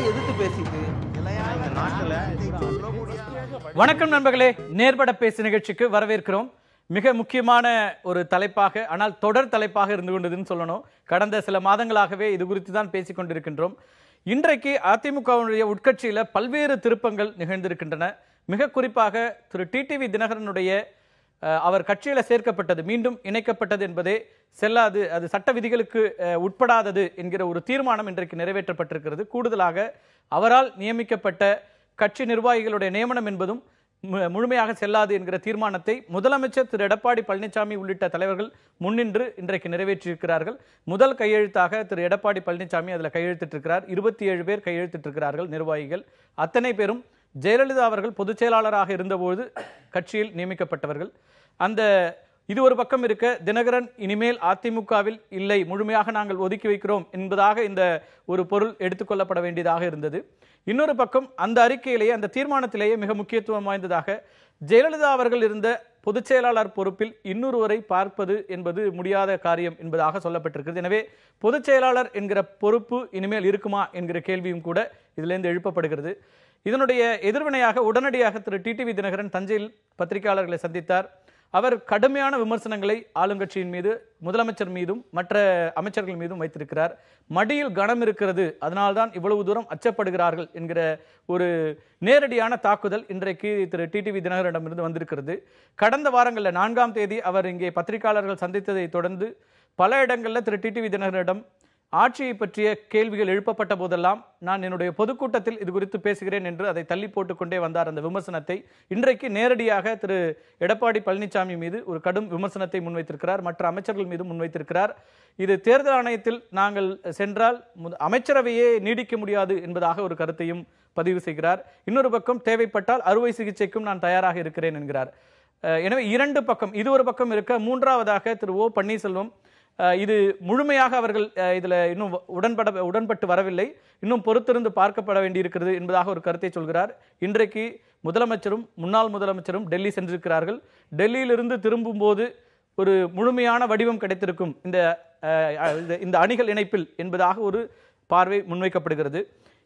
எதிர்த்து பேசிட்டு வணக்கம் நண்பர்களே, நேர்பட பேசு நிகழ்ச்சிக்கு வரவேற்கிறோம். மிக முக்கியமான ஒரு தலைப்பாக, ஆனால் தொடர் தலைப்பாக இருந்து கொண்டதுன்னு சொல்லணும். கடந்த சில மாதங்களாகவே இது குறித்து தான் பேசிக் கொண்டிருக்கின்றோம். இன்றைக்கு அதிமுகவுடைய உட்கட்சியில பல்வேறு திருப்பங்கள் நிகழ்ந்திருக்கின்றன. மிக குறிப்பாக திரு டிடிவி தினகரனுடைய அவர் கட்சியில சேர்க்கப்பட்டது, மீண்டும் இணைக்கப்பட்டது என்பதே செல்லாது, அது சட்ட விதிகளுக்கு உட்படாதது என்கிற ஒரு தீர்மானம் இன்றைக்கு நிறைவேற்றப்பட்டிருக்கிறது. கூடுதலாக அவரால் நியமிக்கப்பட்ட கட்சி நிர்வாகிகளுடைய நியமனம் என்பதும் முழுமையாக செல்லாது என்கிற தீர்மானத்தை முதலமைச்சர் திரு எடப்பாடி பழனிசாமி உள்ளிட்ட தலைவர்கள் முன்னின்று இன்றைக்கு நிறைவேற்றியிருக்கிறார்கள். முதல் கையெழுத்தாக திரு எடப்பாடி பழனிசாமி அதில் கையெழுத்திட்டிருக்கிறார். 27 பேர் கையெழுத்திட்டிருக்கிறார்கள் நிர்வாகிகள். அத்தனை பேரும் ஜெயலலிதா அவர்கள் பொதுச் செயலாளராக இருந்தபோது கட்சியில் நியமிக்கப்பட்டவர்கள். அந்த இது ஒரு பக்கம் இருக்க, தினகரன் இனிமேல் அதிமுகவில் இல்லை, முழுமையாக நாங்கள் ஒதுக்கி வைக்கிறோம் என்பதாக இந்த ஒரு பொருள் எடுத்துக்கொள்ளப்பட வேண்டியதாக இருந்தது. இன்னொரு பக்கம் அந்த அறிக்கையிலேயே, அந்த தீர்மானத்திலேயே மிக முக்கியத்துவம் வாய்ந்ததாக, ஜெயலலிதா அவர்கள் இருந்த பொதுச் செயலாளர் பொறுப்பில் இன்னொருவரை பார்ப்பது என்பது முடியாத காரியம் என்பதாக சொல்லப்பட்டிருக்கிறது. எனவே பொதுச் செயலாளர் என்கிற பொறுப்பு இனிமேல் இருக்குமா என்கிற கேள்வியும் கூட இதிலிருந்து எழுப்பப்படுகிறது. இதனுடைய எதிர்வினையாக உடனடியாக திரு டிடிவி தினகரன் தஞ்சையில் பத்திரிகையாளர்களை சந்தித்தார். அவர் கடுமையான விமர்சனங்களை ஆளுங்கட்சியின் மீது, முதலமைச்சர் மீதும் மற்ற அமைச்சர்கள் மீதும் வைத்திருக்கிறார். மடியில் கனம் இருக்கிறது, அதனால்தான் இவ்வளவு தூரம் அச்சப்படுகிறார்கள் என்கிற ஒரு நேரடியான தாக்குதல் இன்றைக்கு திரு டிடிவி தினகரனிடமிருந்து வந்திருக்கிறது. கடந்த வாரங்களில் 4ஆம் தேதி அவர் இங்கே பத்திரிகையாளர்கள் சந்தித்ததை தொடர்ந்து பல இடங்களில் திரு டிடிவி தினகரனிடம் ஆட்சியை பற்றிய கேள்விகள் எழுப்பப்பட்ட போதெல்லாம் நான் என்னுடைய பொதுக்கூட்டத்தில் இது குறித்து பேசுகிறேன் என்று அதை தள்ளி போட்டுக்கொண்டே வந்தார். அந்த விமர்சனத்தை இன்றைக்கு நேரடியாக திரு எடப்பாடி பழனிசாமி மீது ஒரு கடும் விமர்சனத்தை முன்வைத்திருக்கிறார். மற்ற அமைச்சர்கள் மீது முன்வைத்திருக்கிறார். இது தேர்தல் ஆணையத்தில் நாங்கள் சென்றால் அமைச்சரவையே நீடிக்க முடியாது என்பதாக ஒரு கருத்தையும் பதிவு செய்கிறார். இன்னொரு பக்கம் தேவைப்பட்டால் அறுவை சிகிச்சைக்கும் நான் தயாராக இருக்கிறேன் என்கிறார். எனவே இரண்டு பக்கம், இது ஒரு பக்கம் இருக்க, மூன்றாவதாக திரு ஓ பன்னீர்செல்வம் இது முழுமையாக அவர்கள் இதுல இன்னும் உடன்பட்டு வரவில்லை, இன்னும் பொறுத்திருந்து பார்க்கப்பட வேண்டியிருக்கிறது என்பதாக ஒரு கருத்தை சொல்கிறார். இன்றைக்கு முதலமைச்சரும் முன்னாள் முதலமைச்சரும் டெல்லி சென்றிருக்கிறார்கள். டெல்லியிலிருந்து திரும்பும் போது ஒரு முழுமையான வடிவம் கிடைத்திருக்கும் இந்த அணிகள் இணைப்பில் என்பதாக ஒரு பார்வை முன்வைக்கப்படுகிறது.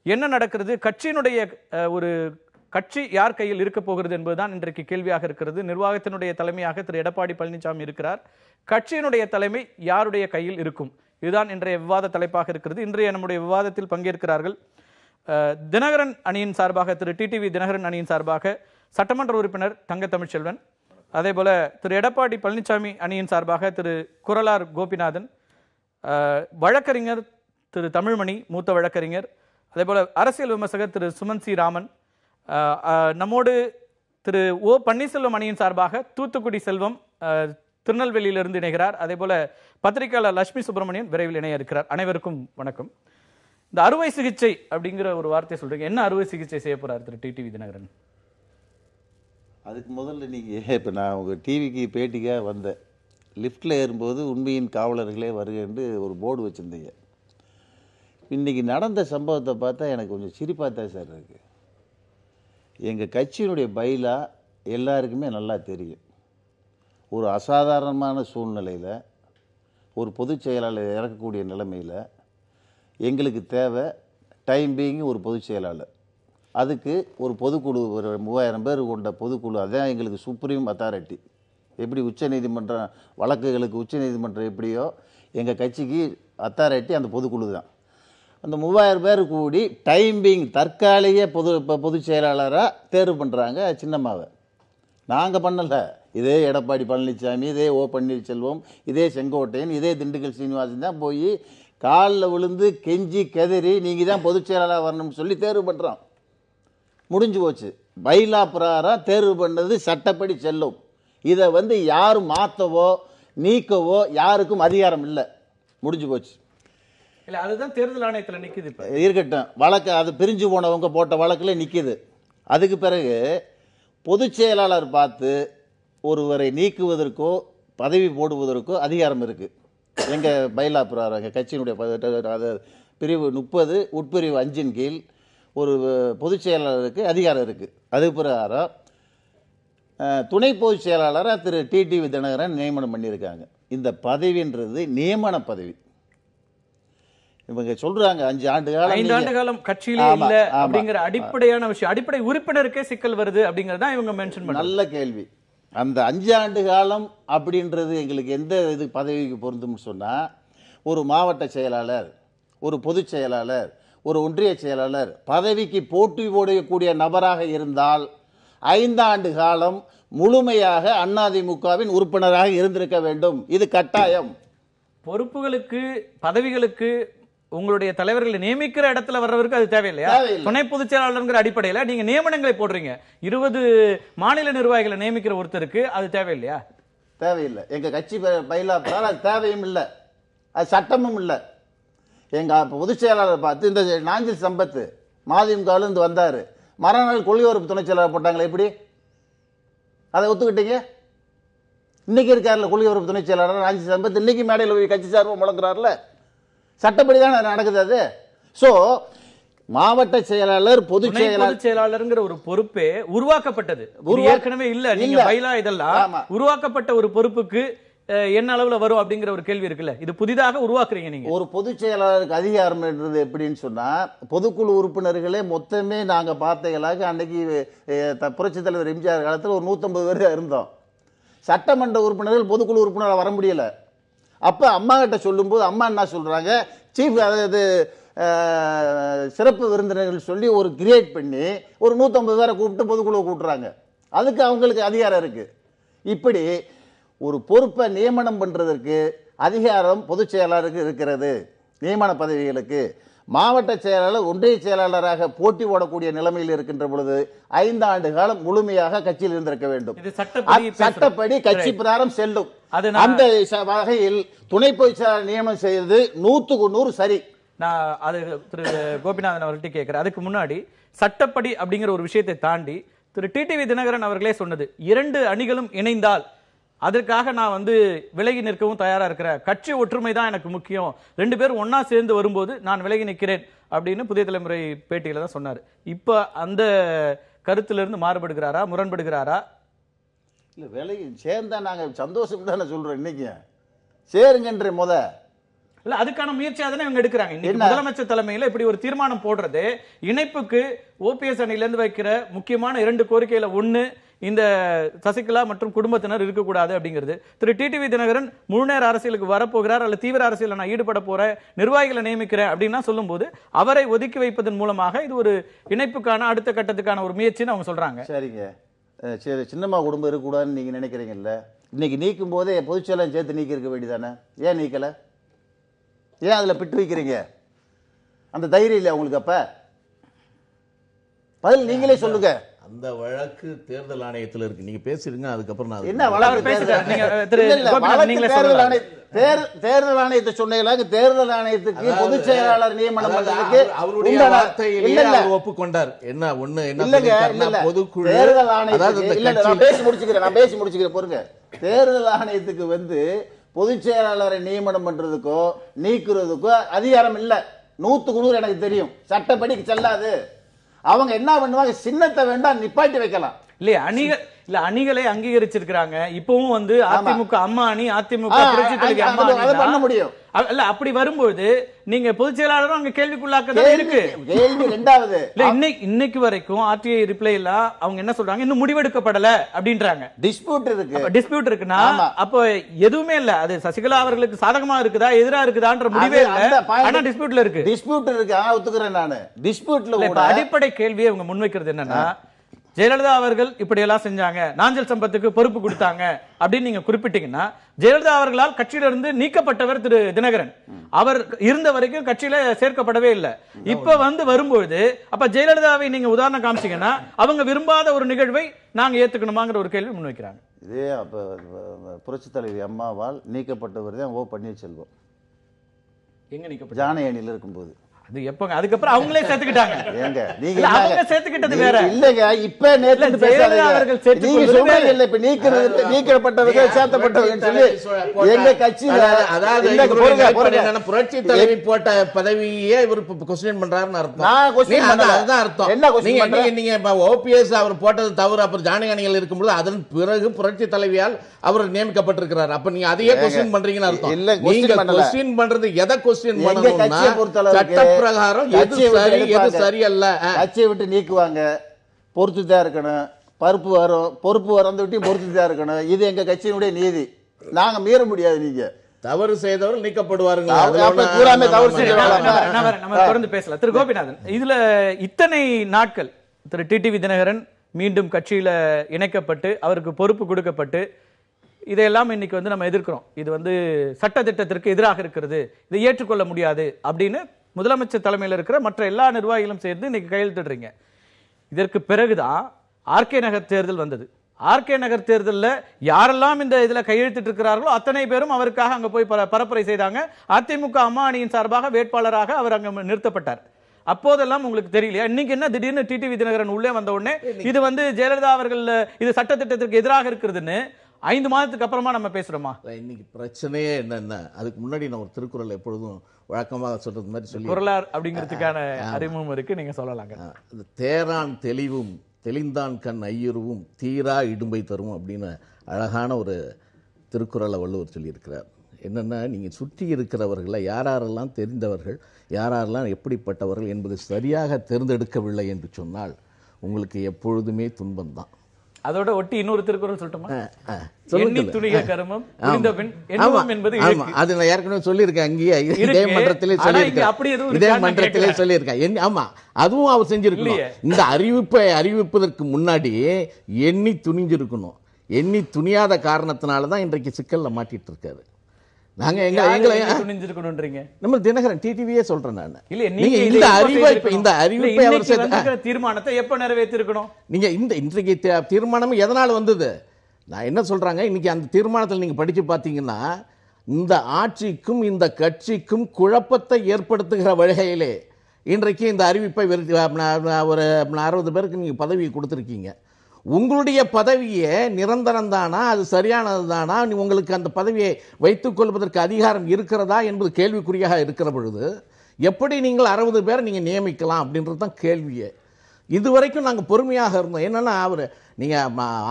என்ன நடக்கிறது, கட்சியினுடைய ஒரு கட்சி யார் கையில் இருக்க போகிறது என்பதுதான் இன்றைக்கு கேள்வியாக இருக்கிறது. நிர்வாகத்தினுடைய தலைமையாக திரு எடப்பாடி பழனிசாமி இருக்கிறார். கட்சியினுடைய தலைமை யாருடைய கையில் இருக்கும்? இதுதான் இன்றைய விவாத தலைப்பாக இருக்கிறது. இன்றைய நம்முடைய விவாதத்தில் பங்கேற்கிறார்கள் தினகரன் அணியின் சார்பாக திரு டிடிவி தினகரன் அணியின் சார்பாக சட்டமன்ற உறுப்பினர் தங்க தமிழ்ச்செல்வன், அதே போல திரு எடப்பாடி பழனிசாமி அணியின் சார்பாக திரு குரலார் கோபிநாதன், வழக்கறிஞர் திரு தமிழ்மணி மூத்த வழக்கறிஞர், அதே போல அரசியல் விமர்சகர் திரு சுமன் சி ராமன், நம்மோடு திரு ஓ பன்னீர்செல்வம் அணியின் சார்பாக தூத்துக்குடி செல்வம் திருநெல்வேலியிலிருந்து இணைகிறார். அதே போல பத்திரிகையாளர் லட்சுமி சுப்பிரமணியன் விரைவில் இணைய இருக்கிறார். அனைவருக்கும் வணக்கம். இந்த அறுவை சிகிச்சை அப்படிங்கிற ஒரு வார்த்தை சொல்றீங்க, என்ன அறுவை சிகிச்சை செய்ய போறார் திரு டிடிவி தினகரன்? அதுக்கு முதல்ல நீங்கள் இப்போ நான் உங்கள் டிவிக்கு பேட்டிக்காக வந்தேன். லிஃப்டில் ஏறும்போது உண்மையின் காவலர்களே வருகன்னு ஒரு போர்டு வச்சுருந்தீங்க. இன்றைக்கி நடந்த சம்பவத்தை பார்த்தா எனக்கு கொஞ்சம் சிரிப்பாக தான் சார் இருக்குது. எங்கள் கட்சியினுடைய பைலா எல்லாருக்குமே நல்லா தெரியும். ஒரு அசாதாரணமான சூழ்நிலையில் ஒரு பொதுச் செயலாளர் இறக்கக்கூடிய நிலைமையில் எங்களுக்கு தேவை டைம் பீயிங் ஒரு பொதுச் செயலாளர். அதுக்கு ஒரு பொதுக்குழு, ஒரு 3000 பேர் கொண்ட பொதுக்குழு, அதுதான் எங்களுக்கு சுப்ரீம் அத்தாரிட்டி. எப்படி உச்சநீதிமன்றம் வழக்குகளுக்கு உச்சநீதிமன்றம் எப்படியோ எங்கள் கட்சிக்கு அத்தாரிட்டி அந்த பொதுக்குழு தான். அந்த 3000 பேர் கூடி டைம்பிங் தற்காலிக பொதுச் செயலாளராக தேர்வு பண்ணுறாங்க சின்னம்மாவை. நாங்கள் பண்ணலை. இதே எடப்பாடி பழனிசாமி, இதே ஓ பன்னீர்செல்வம், இதே செங்கோட்டையன், இதே திண்டுக்கல் சீனிவாசன் தான் போய் காலில் விழுந்து கெஞ்சி கெதறி நீங்கள் தான் பொதுச் செயலாளராக வரணும்னு சொல்லி தேர்வு பண்ணுறோம். முடிஞ்சு போச்சு. பைலா பிரகாரம் தேர்வு பண்ணது சட்டப்படி செல்லும். இதை யாரும் மாற்றவோ நீக்கவோ யாருக்கும் அதிகாரம் இல்லை. முடிஞ்சு போச்சு. இல்லை, அதுதான் தேர்தல் ஆணையத்தில் நிற்குது. இப்போ இருக்கட்டும், வழக்கு அது பிரிஞ்சு போனவங்க போட்ட வழக்கில் நிற்கிது. அதுக்கு பிறகு பொதுச் செயலாளர் பார்த்து ஒருவரை நீக்குவதற்கோ பதவி போடுவதற்கோ அதிகாரம் இருக்குது. எங்கள் பைலா பிரகாரம் எங்கள் கட்சியினுடைய பிரிவு 30 உட்பிரிவு 5 கீழ் ஒரு பொதுச் செயலாளருக்கு அதிகாரம் இருக்குது. அது பிரகாரம் துணை பொதுச் செயலாளராக திரு டிடிவி தினகரன் நியமனம் பண்ணியிருக்காங்க. இந்த பதவின்றது நியமன பதவி. இவங்க சொல்றாங்க 5 ஆண்டு காலம் 5 ஆண்டு காலம் கட்சியிலே ஆமா, இல்ல ஆமா. அப்படிங்கிற அடிப்படையான விஷயம், அடிப்படை உறுப்பினருக்கே சிக்கல் வருது அப்படிங்கறத இவங்க மென்ஷன் பண்ணாங்க. நல்ல கேள்வி. அந்த 5 ஆண்டு காலம் அப்படின்றது எங்களுக்கு எந்த இது பதவிக்கு பொருந்தும்னு சொன்னா, ஒரு மாவட்ட செயலாளர், ஒரு பொதுச் செயலாளர், ஒரு ஒன்றிய செயலாளர் பதவிக்கு போட்டி போடக்கூடிய நபராக இருந்தால் 5 ஆண்டு காலம் முழுமையாக அதிமுகவின் உறுப்பினராக இருந்திருக்க வேண்டும். இது கட்டாயம். பொறுப்புகளுக்கு பதவிகளுக்கு உங்களுடைய தலைவர்களை நியமிக்கிற இடத்துல வர்றவருக்கு அது தேவையில்லையா? தேவையில்லை. துணை பொதுச் செயலாளர்ங்கிற அடிப்படையில நீங்க நியமனங்களை போடுறீங்க. 20 மாநில நிர்வாகிகளை நியமிக்கிற ஒருத்தருக்கு அது தேவையில்லையா? தேவையில்லை. எங்க கட்சி பயிலாத்தால் அது தேவையும் இல்லை, அது சட்டமும் இல்லை. எங்க பொதுச் செயலாளர் பார்த்து இந்த நாஞ்சில் சம்பத் மதிமுகவிலிருந்து வந்தாரு, மறுநாள் கொள்கையோர்ப்பு துணை செயலாளர் போட்டாங்களே, எப்படி அதை ஒத்துக்கிட்டீங்க? இன்னைக்கு இருக்காருல்ல கொள்கையோர்ப்பு துணை செயலாளர் நாஞ்சில் சம்பத், இன்னைக்கு மேடையில் போய் கட்சி சார்பாக முழங்குறாருல, சட்டப்படி தான் நடக்குது அது. சோ மாவட்ட செயலாளர் பொதுச் செயலாளர்ங்கிற ஒரு பொறுப்பே உருவாக்கப்பட்டது, ஏற்கனவே இல்ல. நீங்க பைலா இதெல்லாம் உருவாக்கப்பட்ட ஒரு பொறுப்புக்கு என்ன அளவுல வரும் அப்படிங்கிற ஒரு கேள்வி இருக்குல்ல, இது புதிதாக உருவாக்குறீங்க நீங்க. ஒரு பொதுச் செயலாளருக்கு அதிகாரம் என்றது எப்படின்னு சொன்னா, பொதுக்குழு உறுப்பினர்களே மொத்தமே நாங்க பார்த்தீங்களாக்க அன்னைக்கு புரட்சித் தலைவர் எம்ஜிஆர் காலத்தில் ஒரு 150 பேர் இருந்தோம். சட்டமன்ற உறுப்பினர்கள் பொதுக்குழு உறுப்பினராக வர முடியல. அப்ப அம்மா கிட்ட சொல்லும்போது அம்மா என்ன சொல்றாங்க, சீஃப் அதாவது சிறப்பு விருந்தினர்கள் சொல்லி ஒரு கிரியேட் பண்ணி ஒரு 150 பேரை கூப்பிட்டு பொதுக்குழுவை கூட்டுறாங்க. அதுக்கு அவங்களுக்கு அதிகாரம் இருக்கு. இப்படி ஒரு பொறுப்பை நியமனம் பண்றதற்கு அதிகாரம் பொதுச் செயலாளருக்கு இருக்கிறது. நியமன பதவிகளுக்கு மாவட்ட செயலாளர் ஒன்றிய செயலாளராக போட்டி போடக்கூடிய நிலைமையில் இருக்கின்ற பொழுது 5 ஆண்டு காலம் முழுமையாக கட்சியில் இருந்திருக்க வேண்டும். சட்டப்படி கட்சி பிரகாரம் செல்லும். அந்த வகையில் துணை பொதுச் செயலாளர் நியமனம் செய்வது 100க்கு 100 சரி. நான் அது திரு கோபிநாதன் அவர்கிட்ட கேட்கிறேன். அதுக்கு முன்னாடி சட்டப்படி அப்படிங்கிற ஒரு விஷயத்தை தாண்டி திரு டிடிவி தினகரன் அவர்களே சொன்னது, 2 அணிகளும் இணைந்தால் அதற்காக நான் விலகி நிற்கவும் தயாரா இருக்கிறேன், கட்சி ஒற்றுமை தான் எனக்கு முக்கியம், 2 பேரும் ஒன்னா சேர்ந்து வரும்போது நான் விலகி நிற்கிறேன் அப்படின்னு புதிய தலைமுறை பேட்டியில தான் சொன்னார். இப்ப அந்த கருத்திலிருந்து மாறுபடுகிறாரா, முரண்படுகிறாரா? இல்ல, விலகி சேர்ந்தா நாங்க சந்தோஷம் தானே சொல்றோம். இன்னைக்கு சேருங்கன்ற இல்ல, அதுக்கான முயற்சியா தானே இவங்க எடுக்கிறாங்க. இன்னைக்கு முதலமைச்சர் தலைமையில இப்படி ஒரு தீர்மானம் போடுறது, இணைப்புக்கு ஓபிஎஸ் அணில இருந்து வைக்கிற முக்கியமான 2 கோரிக்கையில ஒண்ணு இந்த சசிகலா மற்றும் குடும்பத்தினர் இருக்கக்கூடாது அப்படிங்கிறது. திரு டிடிவி தினகரன் முழு நேர அரசியலுக்கு வரப்போகிறார், அல்ல தீவிர அரசியல் நான் ஈடுபட போறேன், நிர்வாகிகளை நியமிக்கிறேன் அப்படின்னா சொல்லும் போது அவரை ஒதுக்கி வைப்பதன் மூலமாக இது ஒரு இணைப்புக்கான அடுத்த கட்டத்துக்கான ஒரு முயற்சின்னு அவங்க சொல்றாங்க. சரிங்க, சரி, சின்னம்மா குடும்பம் இருக்கக்கூடாதுன்னு நீங்க நினைக்கிறீங்கல்ல, இன்னைக்கு நீக்கும் போதே பொதுச்செயலாளர் சேர்த்து நீக்கி இருக்க வேண்டியதானே? ஏன் நீக்கல? ஏன் அதுல பிட்டு வைக்கிறீங்க? அந்த தைரியம் இல்லை உங்களுக்கு? அப்ப பதில் நீங்களே சொல்லுங்க. அந்த வழக்கு தேர்தல் ஆணையத்தில் இருக்கு, நீங்க பேசிருங்க, அதுக்கப்புறம் நான் என்ன வழக்கு? தேர்தல் ஆணையத்தை சொன்னீங்க, தேர்தல் ஆணையத்துக்கு பொதுச் செயலாளர் நியமனம் பண்றதுக்கு அவருடைய வார்த்தையிலேயே அவர் ஒப்புக்கொண்டார். என்ன ஒண்ணு என்ன பொதுக்குழு தேர்தல் ஆணையத்துக்கு நான் பேசி முடிச்சுக்கிறேன் பொறுங்க. தேர்தல் ஆணையத்துக்கு பொதுச் செயலாளரை நியமனம் பண்றதுக்கோ நீக்குறதுக்கோ அதிகாரம் இல்ல. 100க்கு 100 எனக்கு தெரியும். சட்டப்படி செல்லாது. அவங்க என்ன பண்ணுவாங்க, சின்னத்தை வேண்டாம் நிப்பாட்டி வைக்கலாம். இல்லையா அணிகளை அங்கீகரிச்சிருக்காங்க. இப்பவும் அதிமுக அம்மா அணி, அதிமுக பண்ண முடியும். இல்ல, அப்படி வரும்போது நீங்க பொதுச் செயலாளரும் அங்க கேள்விக்குள்ளாக்க இருக்கு. கேள்வி ரெண்டாவது, இன்னைக்கு வரைக்கும் ஆர்டிஐ ரிப்ளை இல்ல, அவங்க என்ன சொல்றாங்க, இன்னும் முடிவெடுக்கப்படல அப்படின்றாங்க. டிஸ்பியூட் இருக்குன்னா அப்ப எதுவுமே இல்ல, அது சசிகலா அவர்களுக்கு சாதகமா இருக்குதா எதிரா இருக்குதான்ற முடிவே இல்ல. ஆனா டிஸ்பியூட்ல இருக்கு. டிஸ்பியூட் இருக்கு, ஒத்துக்கிறேன் நானு. டிஸ்பியூட்ல அடிப்படை கேள்வியை அவங்க முன்வைக்கிறது என்னன்னா, ஜெயலலிதா அவர்கள் இப்படி எல்லாம் செஞ்சாங்க, நாஞ்சல் சம்பத்துக்கு பொறுப்பு கொடுத்தாங்க அப்படின்னு நீங்க குறிப்பிட்டீங்கன்னா, ஜெயலலிதா அவர்களால் கட்சியில இருந்து நீக்கப்பட்டவர் திரு தினகரன். அவர் இருந்த வரைக்கும் கட்சியில சேர்க்கப்படவே இல்லை. இப்ப வரும்பொழுது அப்ப ஜெயலலிதாவை நீங்க உதாரணம் காமிச்சீங்கன்னா அவங்க விரும்பாத ஒரு நிகழ்வை நாங்க ஏத்துக்கணுமாங்கிற ஒரு கேள்வி முன்வைக்கிறாங்க. இதே அப்ப புரட்சி தலைவி அம்மாவால் நீக்கப்பட்டவர் தான் ஓ பன்னீர்செல்வம். எங்க நீக்கப்பட்ட? ஜானை அணியில் இருக்கும்போது அது எப்பங்க அதுக்கப்புறம் அவங்களே சேர்த்துக்கிட்டாங்க. ஏங்க நீங்க இல்ல, அவங்க சேர்த்துக்கிட்டது வேற. இல்லங்க இப்ப நேத்து இல்ல, ஜெயலலிதா அவர்கள் சேர்த்துக் நீங்க கொள்வது சொல்றீங்க வேற. இல்ல இப்ப நீக்கப்பட்டவங்க சேர்த்தப்பட்டவங்கன்னு சொல்லி எங்க கட்சியில அதாவது இல்ல, இவருடைய பொறுங்க, நிலைப்பாடு பொறுங்க. என்னன்னா, புரட்சி தலைவி போட்ட பதவியே இவர் கொஸ்டின் பண்றாருன்னு அர்த்தம். நான் question நீங்க பண்ணல. அதுதான் அர்த்தம். என்ன question நீங்க பண்றேன்? நீங்க இப்ப ஓபிஎஸ் அவர் போட்டது தவறு, அப்புறம் ஜானகணிகள் இருக்கும்போது அதன் பிறகு புரட்சி தலைவியால் அவர் நியமிக்கப்பட்டிருக்கிறார். அப்ப நீங்க அதையே கொஸ்டின் பண்றீங்கன்னு அர்த்தம். இல்ல, question நீங்க பண்ணல. கொஸ்டின் பண்றது எதை கொஸ்டின் எங்க பண்ணணும்னா கட்சியை பொறுத்தளவுக்கு சட்ட பிரகாரம் எது கட்சியை விட்டு சரி எது எடுப்பாங்க. சரியல்ல. கட்சியை விட்டு நீக்குவாங்க, பொறுத்துதான் இருக்கணும். பொறுப்பு வரந்து விட்டு பொறுத்துதான் இருக்கணும். இது எங்க கட்சியினுடைய நீதி. நாங்க மீற முடியாது. நீங்க தவறு செய்தவர்கள் நீக்கப்படுவார்கள். அப்ப கூறாமே தவறு செய்யறாங்க. நம்ம தொடர்ந்து பேசலாம். திரு கோபிநாதன், இதுல இத்தனை நாட்கள் திரு டிடிவி தினகரன் மீண்டும் கட்சியில இணைக்கப்பட்டு அவருக்கு பொறுப்பு கொடுக்கப்பட்டு இதையெல்லாம் இன்னைக்கு வந்து நம்ம எதிர்க்கிறோம். இது வந்து சட்டத்திட்டத்திற்கு எதிராக இருக்கிறது, இதை ஏற்றுக்கொள்ள முடியாது அப்படின்னு முதலமைச்சர் தலைமையில் இருக்கிற மற்ற எல்லா நிர்வாகிகளும் சேர்ந்து இன்னைக்கு கையெழுத்திடுறீங்க. இதற்கு பிறகுதான் ஆர்கே நகர் தேர்தல் வந்தது. ஆர்கே நகர் தேர்தலில் யாரெல்லாம் இந்த இதுல கையெழுத்திட்டு இருக்கிறார்களோ அத்தனை பேரும் அவருக்காக அங்க போய் பரப்புரை செய்தாங்க. அதிமுக அம்மா அணியின் சார்பாக வேட்பாளராக அவர் அங்க நிறுத்தப்பட்டார். அப்போதெல்லாம் உங்களுக்கு தெரியலையா? இன்னைக்கு என்ன திடீர்னு டிடிவி தினகரன் உள்ளே வந்த உடனே இது வந்து ஜெயலலிதா அவர்கள் இது சட்டத்திட்டத்திற்கு எதிராக இருக்கிறதுன்னு 5 மாதத்துக்கு அப்புறமா நம்ம பேசுறோமா? இன்னைக்கு பிரச்சனையே என்னன்னா, அதுக்கு முன்னாடி நான் ஒரு திருக்குறள் எப்பொழுதும் வழக்கமாக சொல்றது மாதிரி சொல்லி குரலார் அப்படிங்கிறதுக்கான அறிமுகம் இருக்கு, நீங்க சொல்லலாங்க. தேரான் தெளிவும் தெளிந்தான் கண் ஐயுருவும் தீரா இடும்பை தரும் அப்படின்னு அழகான ஒரு திருக்குறளை வள்ளுவர் சொல்லியிருக்கிறார். என்னென்னா, நீங்கள் சுற்றி இருக்கிறவர்களை யாரெல்லாம் தெரிந்தவர்கள், யாரெல்லாம் எப்படிப்பட்டவர்கள் என்பதை சரியாக தேர்ந்தெடுக்கவில்லை என்று சொன்னால் உங்களுக்கு எப்பொழுதுமே துன்பம்தான். அதோட ஒட்டி இன்னொரு திருக்குறள் சொல்லட்டுமா? சொல்லுங்க. துணிக கர்மம் புரிந்தபின் எண்ணுவோம் என்பது ஆமா, அது நான் ஏற்கனவே சொல்லியிருக்கேன். அங்கேயே இதே மன்றத்திலே சொல்லியிருக்கேன். இதே மன்றத்திலே சொல்லியிருக்கேன். ஆமா, அதுவும் அவர் செஞ்சிருக்கணும். இந்த அறிவிப்பதற்கு முன்னாடி எண்ணி துணிஞ்சிருக்கணும். எண்ணி துணியாத காரணத்தினாலதான் இன்றைக்கு சிக்கல்ல மாட்டிட்டு இருக்காரு. நாங்க நம்ம தினகரன் டிடிவியே சொல்றேன் நான். இந்த அறிவிப்பை அவர் தீர்மானத்தை எப்ப நிறைவேற்றிருக்கணும்? நீங்க இன்றைக்கு தீர்மானம் எதனால வந்தது? நான் என்ன சொல்றாங்க, இன்னைக்கு அந்த தீர்மானத்தில் நீங்க படிச்சு பார்த்தீங்கன்னா, இந்த ஆட்சிக்கும் இந்த கட்சிக்கும் குழப்பத்தை ஏற்படுத்துகிற வகையிலே இன்றைக்கு இந்த அறிவிப்பை ஒரு 60 பேருக்கு நீங்க பதவி கொடுத்திருக்கீங்க. உங்களுடைய பதவியே நிரந்தரம் தானா, அது சரியானது தானா, உங்களுக்கு அந்த பதவியை வைத்துக் கொள்வதற்கு அதிகாரம் இருக்கிறதா என்பது கேள்விக்குறியாக இருக்கிற பொழுது எப்படி நீங்கள் 60 பேரை நீங்க நியமிக்கலாம் அப்படின்றது தான் கேள்வியே. இதுவரைக்கும் நாங்கள் பொறுமையாக இருந்தோம். என்னன்னா, அவர் நீங்க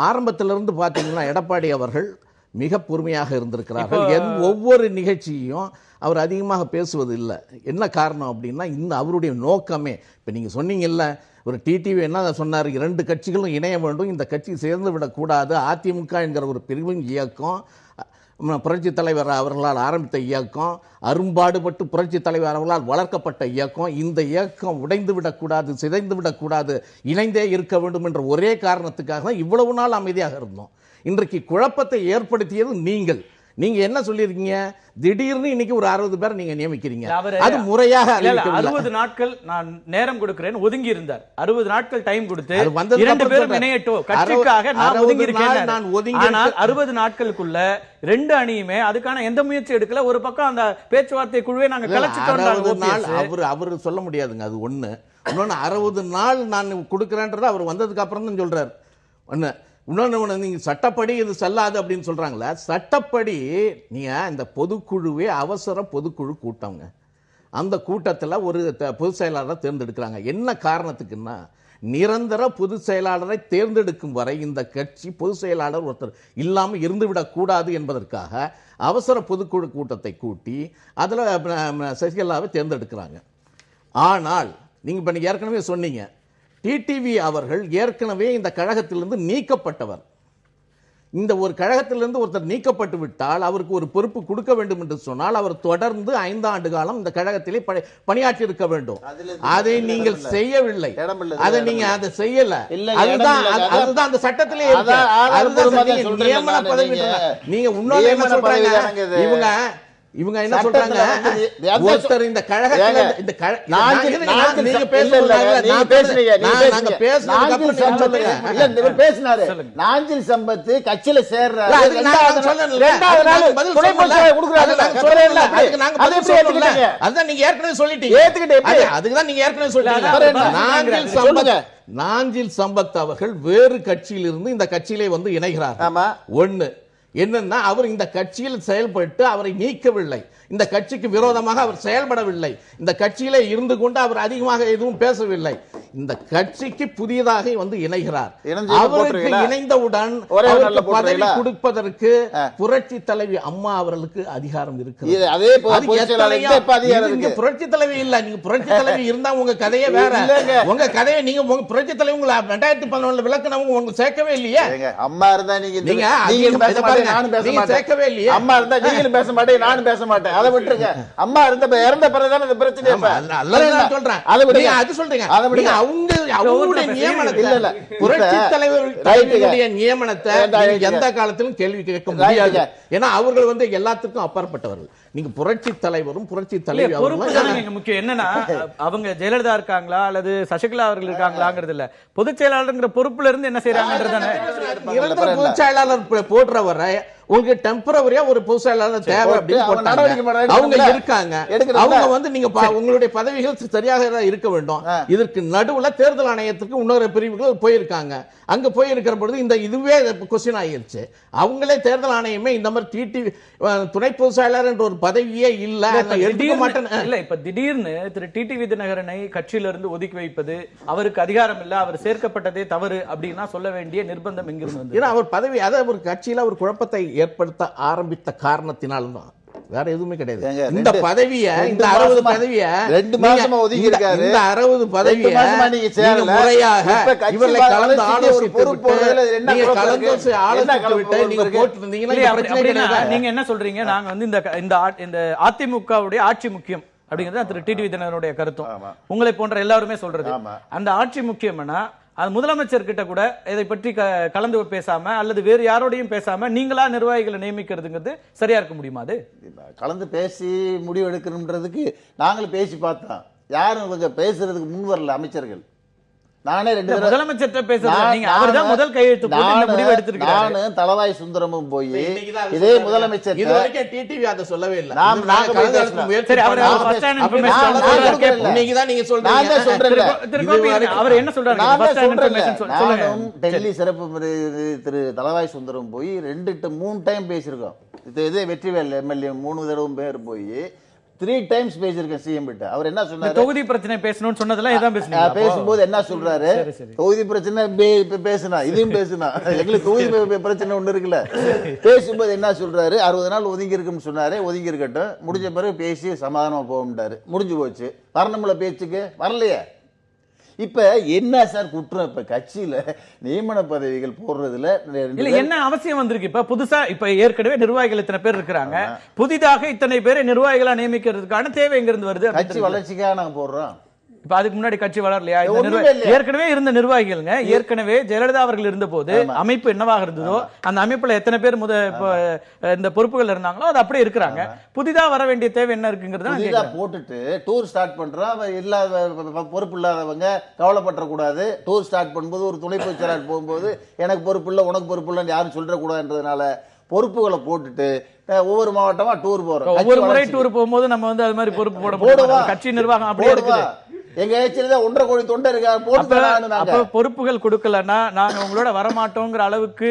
ஆரம்பத்திலிருந்து பார்த்தீங்கன்னா எடப்பாடி அவர்கள் மிக பொறுமையாக இருந்திருக்கிறார்கள். ஒவ்வொரு நிகழ்ச்சியும் அவர் அதிகமாக பேசுவது இல்லை. என்ன காரணம் அப்படின்னா, இந்த அவருடைய நோக்கமே இப்போ நீங்கள் சொன்னீங்கல்ல, ஒரு டிடிவி என்ன சொன்னார், 2 கட்சிகளும் இணைய வேண்டும், இந்த கட்சி சேர்ந்து விடக்கூடாது. அதிமுக என்கிற ஒரு பிரிவு இயக்கம் புரட்சி தலைவர் அவர்களால் ஆரம்பித்த இயக்கம், அரும்பாடுபட்டு புரட்சி தலைவர் அவர்களால் வளர்க்கப்பட்ட இயக்கம். இந்த இயக்கம் உடைந்து விடக்கூடாது, சிதைந்து விடக்கூடாது, இணைந்தே இருக்க வேண்டும் என்ற ஒரே காரணத்துக்காக தான் இவ்வளவு நாள் அமைதியாக இருந்தோம். இன்றைக்கு குழப்பத்தை ஏற்படுத்தியது நீங்கள். நீங்க என்ன சொல்லிருக்கீங்க, திடீர்னு இன்னைக்கு ஒரு 60 பேரை நீங்க நியமிக்கிறீங்க. அது முறையாக 60 நாட்கள் நான் நேரம் கொடுக்கிறேன் ஒதுங்கி இருந்தார். 60 நாட்கள் டைம் கொடுத்து 2 பேரும் இணையட்டும் கட்சிக்காக நான் ஒதுங்கி இருக்கேன். ஆனால் 60 நாட்களுக்குள்ள 2 அணியுமே அதுக்கான எந்த முயற்சி எடுக்கல. ஒரு பக்கம் அந்த பேச்சுவார்த்தை குழுவை நாங்க கலைச்சிட்டோம். அவர் சொல்ல முடியாதுங்க. அது ஒண்ணு. இன்னொன்னு 60 நாள் நான் கொடுக்கிறேன்றத அவர் வந்ததுக்கு அப்புறம் தான் சொல்றாரு. இன்னொன்று, நீங்க சட்டப்படி இது செல்லாது அப்படின்னு சொல்றாங்களா? சட்டப்படி நீங்க இந்த பொதுக்குழுவே அவசர பொதுக்குழு கூட்டங்க. அந்த கூட்டத்தில் ஒரு பொதுச் செயலாளரை தேர்ந்தெடுக்கிறாங்க. என்ன காரணத்துக்குன்னா, நிரந்தர பொதுச் செயலாளரை தேர்ந்தெடுக்கும் வரை இந்த கட்சி பொதுச் செயலாளர் ஒருத்தர் இல்லாமல் இருந்துவிடக் கூடாது என்பதற்காக அவசர பொதுக்குழு கூட்டத்தை கூட்டி அதில் சசிகலாவை தேர்ந்தெடுக்கிறாங்க. ஆனால் நீங்க இப்ப ஏற்கனவே சொன்னீங்க, டிடிவி அவர்கள் ஏற்கனவே இந்த கழகத்திலிருந்து நீக்கப்பட்டவர். இந்த ஒரு கழகத்திலிருந்து ஒருத்தர் நீக்கப்பட்டு விட்டால் அவருக்கு ஒரு பொறுப்பு கொடுக்க வேண்டும் என்று சொன்னால் அவர் தொடர்ந்து 5 ஆண்டு காலம் இந்த கழகத்திலே பணியாற்றி இருக்க வேண்டும். அதை நீங்கள் செய்யவில்லை. அதை நீங்க அதை செய்யல. அதுதான் அந்த சட்டத்திலே நியமன பதவி. நீங்க இன்னொரு என்ன சொல்றாங்க, இவங்க இவங்க என்ன சொல்றாங்க, ஒருத்தர் இந்த கழகத்துல பேசினாரு நாஞ்சில் சம்பத் கட்சியில சேர்றாரு, அதுதான் நீங்க ஏற்கனவே சொல்லிட்டீங்க. அதுக்குதான் நீங்க ஏற்கனவே சொல்லிட்டீங்க. நாஞ்சில் சம்பத் அவர்கள் வேறு கட்சியில் இருந்து இந்த கட்சியிலே வந்து இணைகிறார். ஒண்ணு என்னன்னா, அவர் இந்த கட்சியில் செயல்பட்டு அவரை நீக்கவில்லை, இந்த கட்சிக்கு விரோதமாக அவர் செயல்படவில்லை, இந்த கட்சியிலே இருந்து கொண்டு அவர் அதிகமாக எதுவும் பேசவில்லை, இந்த கட்சிக்கு புதியதாக வந்து இணைகிறார். அவருக்கு இணைந்தவுடன் பதவி கொடுப்பதற்கு புரட்சி தலைவி அம்மா அவர்களுக்கு அதிகாரம் இருக்கு. புரட்சி தலைவி இல்ல, நீங்க புரட்சி தலைவி இருந்தா உங்க கதையே வேற. உங்க கதையை நீங்க புரட்சி தலைவி உங்களை 2011 விளக்குனவங்க உங்களுக்கு சேர்க்கவே இல்லையே. அம்மா இருந்தா நீங்க சேர்க்கவே இல்லையே. அம்மா இருந்தா நீங்களும் பேச மாட்டேன், நானும் பேச மாட்டேன். அதை விட்டுருங்க. அம்மா இறந்த பிறகுதான் இந்த பிரச்சனை. சொல்றேன் அது சொல்றீங்க. அவங்களுடைய நியமனத்தை, புரட்சி தலைவருடைய நியமனத்தை எந்த காலத்திலும் கேள்வி கேட்க முடியாது. ஏன்னா அவர்கள் வந்து எல்லாத்துக்கும் அப்பாற்பட்டவர்கள். நீங்க புரட்சி தலைவரும் புரட்சி தலைவி முக்கியம் என்னன்னா, அவங்க ஜெயலலிதா இருக்காங்களா அல்லது சசிகலா அவர்கள் இருக்காங்களாங்கிறது இல்ல, பொதுச் செயலாளர் பொறுப்புல இருந்து என்ன செய்யறாங்கன்றதானே. பொதுச் செயலாளர் போடுறவரை உங்களுக்கு டெம்பரவரியா ஒரு பொதுச் செயலாளர் தேவை அப்படின்னு அவங்க இருக்காங்க. அவங்க வந்து நீங்க உங்களுடைய பதவிகள் சரியாக இருக்க வேண்டும். இதற்கு நடுவுல தேர்தல் ஆணையத்துக்கு இன்னொரு பிரிவுகள் போயிருக்காங்க. அங்க போயிருக்கிற பொழுது இந்த இதுவே கொஸ்டின் ஆகிருச்சு. அவங்களே தேர்தல் ஆணையமே இந்த மாதிரி துணை பொதுச் செயலாளர் என்ற ஒரு பதவியே இல்ல, எடுக்க மாட்டேன் இல்ல. இப்ப திடீர்னு திரு டிடிவி தினகரனை கட்சியிலிருந்து ஒதுக்கி வைப்பது, அவருக்கு அதிகாரம் இல்ல, அவர் சேர்க்கப்பட்டதே தவறு அப்படின்னா சொல்ல வேண்டிய நிர்பந்தம் எங்கிருந்து? ஏன்னா அவர் பதவி, அதை ஒரு கட்சியில ஒரு குழப்பத்தை ஏற்படுத்த ஆரம்பித்த காரணத்தினால்தான், வேற எதுவுமே கிடையாது. இந்த பதவியை, இந்த 60 பதவியை 2 மாசமா ஒதுக்கி இருக்காரு. இந்த 60 பதவியை முறையாக இவர்களை கலந்து ஆலோசித்து நீங்க என்ன சொல்றீங்க? நாங்க வந்து இந்த அதிமுகவுடைய ஆட்சி முக்கியம் அப்படிங்கிறது திரு டிடிவி தினகரனுடைய கருத்தும் உங்களை போன்ற எல்லாருமே சொல்றது. அந்த ஆட்சி முக்கியம்னா அது முதலமைச்சர் கிட்ட கூட இதை பற்றி கலந்து பேசாம அல்லது வேறு யாரோடையும் பேசாம நீங்களா நிர்வாகிகளை நியமிக்கிறதுங்கிறது சரியா இருக்க முடியுமா? அது கலந்து பேசி முடிவு எடுக்கணும்ன்றதுக்கு நாங்களும் பேசி பார்த்தோம். யாரும் இவங்க பேசுறதுக்கு முன் வரல அமைச்சர்கள். நானே 2 முதலமைச்சர் பேசுறேன், அவர்தான் முதல் கையெழுத்து போட்டு முடிவு எடுத்திருக்காரு. நானும் தலவாய் சுந்தரமும் போய் இதே முதலமைச்சர் டிடிவி அதை சொல்லவே இல்லை. அவர் என்ன சொல்றாரு? டெல்லி சிறப்பு திரு தலவாய் சுந்தரம் போய் 2 to 3 டைம் பேசியிருக்கோம். இதே வெற்றிவேல் எம்எல்ஏ 3 தடவை பேர் போய் 3 times பேசியிருக்கேன் சிஎம் கிட்ட. அவர் என்ன சொன்னாரு? தொகுதி பிரச்சனை பேசணும்னு சொன்னதெல்லாம் இதான் பேசுனீங்க. பேசும்போது என்ன சொல்றாரு? தொகுதி பிரச்சனை பேசினா, இதையும் பேசினா, எங்களுக்கு தொகுதி பிரச்சனை ஒண்ணு இருக்குல்ல. பேசும்போது என்ன சொல்றாரு? 60 நாள் ஒதுங்கி இருக்குன்னு சொன்னாரு. ஒதுங்கி இருக்கட்டும், முடிஞ்ச பிறகு பேசி சமாதானமா போகும்ட்டாரு. முடிஞ்சு போச்சு. வரணும்ல பேச்சுக்கு, வரலையே. இப்ப என்ன சார் குற்றம்? இப்ப கட்சியில நியமன பதவிகள் போடுறதுல என்ன அவசியம் வந்திருக்கு? இப்ப புதுசா இப்ப ஏற்கனவே நிர்வாகிகள் இத்தனை பேர் இருக்கிறாங்க, புதிதாக இத்தனை பேரை நிர்வாகிகளா நியமிக்கிறதுக்கான தேவை எங்க இருந்து வருது? கட்சி வளர்ச்சிக்காக நாங்க போடுறோம். இப்ப அதுக்கு முன்னாடி கட்சி வளரலையா? ஏற்கனவே இருந்த நிர்வாகிகள்ங்க, ஏற்கனவே ஜெயலலிதா அவர்கள் இருந்த போது அமைப்பு என்னவாக இருந்ததோ அந்த அமைப்புல எத்தனை பேர் இந்த பொறுப்புகள் இருந்தாங்களோ அது அப்படியே இருக்கிறாங்க. புதிதா வர வேண்டிய தேவை என்ன இருக்குங்கிறத போட்டுட்டு டூர் ஸ்டார்ட் பண்றோம். இல்லாத பொறுப்பு இல்லாதவங்க கவலைப்பட கூடாது. டூர் ஸ்டார்ட் பண்ணும்போது ஒரு துணை பொதுச் செயலாளர் போகும்போது எனக்கு பொறுப்பு இல்லை, உனக்கு பொறுப்பு இல்லைன்னு யாரும் சொல்ற கூடாதுன்றதுனால பொறுப்புகளை போட்டுட்டு ஒவ்வொரு மாவட்டமா டூர் போறோம். ஒவ்வொரு முறை டூர் போகும்போது நம்ம வந்து அது மாதிரி பொறுப்பு போடுவோம். கட்சி நிர்வாகம் அப்படியே இருக்குது. எங்க ஏச்சில 1.5 கோடி தொண்டை இருக்காங்க. பொறுப்புகள் கொடுக்கலன்னா நாங்க உங்களோட வரமாட்டோங்கிற அளவுக்கு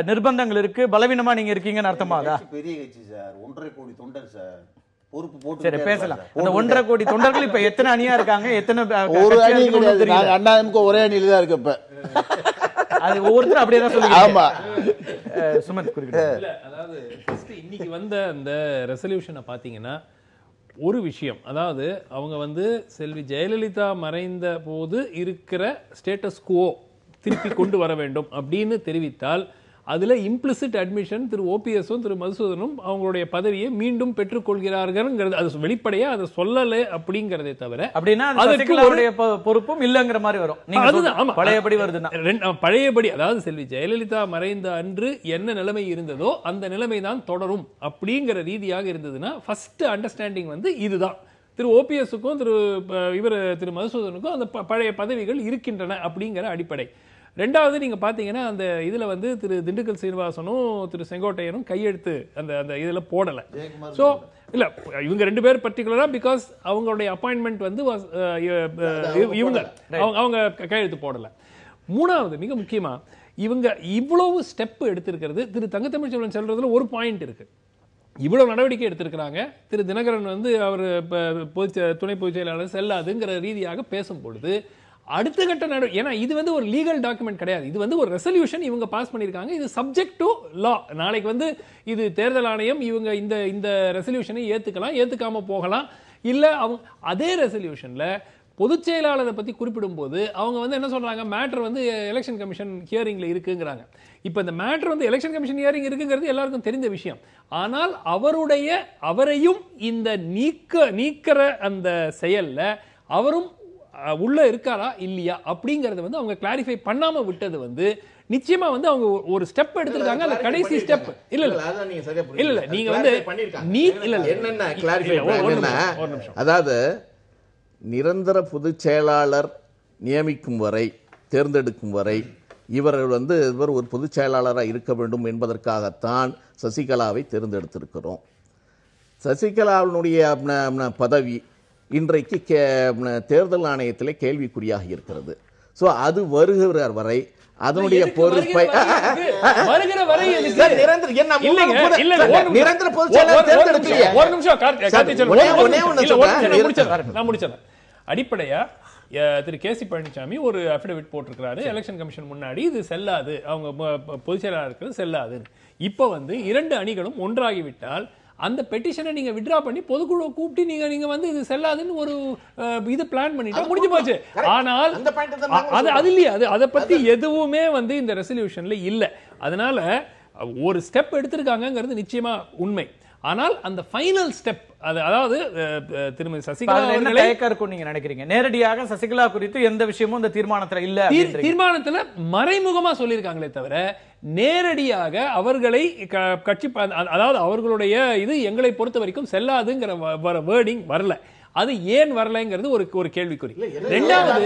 நிர்பந்தங்கள் இருக்கு. பலவீனமா நீங்க இருக்கீங்கன்னு அர்த்தமாதா? பெரிய கட்சி சார், 1.5 கோடி தொண்டர் சார். பொறுப்பு போட்டு சரி பேசலாம். அந்த 1.5 கோடி தொண்டர்கள் இப்ப எத்தனை அணியா இருக்காங்க? எத்தனை ஒரு அணி கிடையாது. நாங்க அண்ணாதிமுக ஒரே அணியில தான் இருக்கு. இப்ப அது ஒவ்வொருத்தரும் அப்படியே தான் சொல்லுங்க. ஆமா சுமந்த் குறிப்பிட்ட அதாவது இன்னைக்கு வந்த அந்த ரெசல்யூஷனை பாத்தீங்கன்னா ஒரு விஷயம், அதாவது அவங்க வந்து செல்வி ஜெயலலிதா மறைந்த போது இருக்கிற ஸ்டேட்டஸ் குவோ திருப்பி கொண்டு வர வேண்டும் அப்படின்னு தெரிவித்தால் அதுல இம்ப்ளிசிட் அட்மிஷன் திரு ஓபிஎஸும் திரு மதுசூதனும் அவங்களுடைய பதவியை மீண்டும் பெற்றுக்கொள்கிறார்கள். அது வெளிப்படையா அதை சொல்லல அப்படிங்கறதே தவிர அப்படின்னா சசிகலாவுடைய பொறுப்பும் இல்லங்கிற மாதிரி வரும். அதுதான் பழையபடி வருதுன்னா பழையபடி, அதாவது செல்வி ஜெயலலிதா மறைந்த அன்று என்ன நிலைமை இருந்ததோ அந்த நிலைமை தான் தொடரும் அப்படிங்கிற ரீதியாக இருந்ததுன்னா ஃபர்ஸ்ட் அண்டர்ஸ்டாண்டிங் வந்து இதுதான். திரு ஓபிஎஸ்க்கும் திரு மதுசூதனுக்கும் அந்த பழைய பதவிகள் இருக்கின்றன அப்படிங்கிற அடிப்படை. ரெண்டாவது நீங்க பாத்தீங்கன்னா அந்த இதுல வந்து திரு திண்டுக்கல் சீனிவாசனும் திரு செங்கோட்டையனும் கையெழுத்து அந்த இதுல போடல. சோ இல்ல இவங்க 2 பேர் பர்டிகுலரா பிகாஸ் அவங்களுடைய அப்பாயின்மெண்ட் வந்து அவங்க கையெழுத்து போடல. மூணாவது மிக முக்கியமா இவங்க இவ்வளவு ஸ்டெப் எடுத்திருக்கிறது, திரு தங்கத்தமிழ்ச்செல்வன் சொல்றதுல ஒரு பாயிண்ட் இருக்கு. இவ்வளவு நடவடிக்கை எடுத்திருக்கிறாங்க. திரு தினகரன் வந்து அவர் துணை பொதுச் செயலாளர் செல்லாதுங்கிற ரீதியாக பேசும் பொழுது அடுத்த கட்ட நடவடிக்கை, ஏன்னா இது வந்து ஒரு லீகல் டாக்குமெண்ட் கிடையாது, இது வந்து ஒரு ரெசல்யூஷன் இவங்க பாஸ் பண்ணிருக்காங்க. இது சப்ஜெக்ட் டு லா. நாளைக்கு வந்து இது தேர்தல் ஆணையம் இவங்க இந்த ரெசல்யூஷனை ஏத்துக்கலாம், ஏத்துக்காம போகலாம். இல்ல அவங்க அதே ரெசல்யூஷன்ல பொதுச் செயலாளரை பத்தி குறிப்பிடும் போது அவங்க வந்து என்ன சொல்றாங்க, மேட்டர் வந்து எலெக்ஷன் கமிஷன் ஹியரிங்ல இருக்குங்கிறாங்க. இப்ப இந்த மேட்டர் வந்து எலெக்ஷன் கமிஷன் ஹியரிங் இருக்குங்கிறது எல்லாருக்கும் தெரிந்த விஷயம். ஆனால் அவரையும் இந்த நீக்கிற அந்த செயல்ல அவரும் உள்ள இருக்காரா இல்லையா அப்படிங்கறத வந்து அவங்க கிளாரிஃபை பண்ணாம விட்டது வந்து நிச்சயமா வந்து அவங்க ஒரு ஸ்டெப் எடுத்துட்டாங்க. அந்த கடைசி ஸ்டெப் இல்ல நீங்க வந்து என்னென்ன கிளாரிஃபை பண்ணா, அதாவது நிரந்தர பொதுச் செயலாளர் நியமிக்கும் வரை, தேர்ந்தெடுக்கும் வரை இவர் ஒரு பொதுச் செயலாளராக இருக்க வேண்டும் என்பதற்காகத்தான் சசிகலாவை தேர்ந்தெடுத்திருக்கிறோம். சசிகலாவினுடைய பதவி இன்றைக்கு தேர்தல் ஆணையத்தில் கேள்விக்குறியாக இருக்கிறது. சோ அது வருகிற வரை அதனுடைய பொறுப்பை வருகிற வரை நிரந்தர பொதுச் செயலாளர் தேர்ந்தெடுக்கலையே. ஒரு நிமிஷம் நான் முடிச்சேன். அடிப்படையா திரு கேசி பழனிசாமி ஒரு அபிடவிட் போட்டிருக்கிறாரு எலெக்ஷன் கமிஷன் முன்னாடி, இது செல்லாது, அவங்க பொதுச் செயலாளர் இருக்கிறது செல்லாது. இப்ப வந்து 2 அணிகளும் ஒன்றாகிவிட்டால் அந்த பெட்டிஷனை நீங்க வித்ட்ரா பண்ணி பொதுக்குழு கூப்பிட்டு நீங்க வந்து இது செல்லாதுன்னு ஒரு இது பிளான் பண்ணிட்டா முடிஞ்சு போச்சு. ஆனால் அது இல்லையா, அதை பத்தி எதுவுமே வந்து இந்த ரெசல்யூஷன்ல இல்ல. அதனால ஒரு ஸ்டெப் எடுத்திருக்காங்கிறது நிச்சயமா உண்மை. ஆனால் அந்த ஃபைனல் ஸ்டெப், அதாவது திருமதி சசிகலா இருக்கும் நீங்க நினைக்கிறீங்க, நேரடியாக சசிகலா குறித்து எந்த விஷயமும் இந்த தீர்மானத்துல இல்ல, தீர்மானத்துல மறைமுகமா சொல்லியிருக்காங்களே தவிர நேரடியாக அவர்களை கட்சி, அதாவது அவர்களுடைய இது எங்களை பொறுத்த வரைக்கும் செல்லாதுங்கிற வேர்டிங் வரல. அது ஏன் வரலைங்கிறது ஒரு கேள்விக்குறி. ரெண்டாவது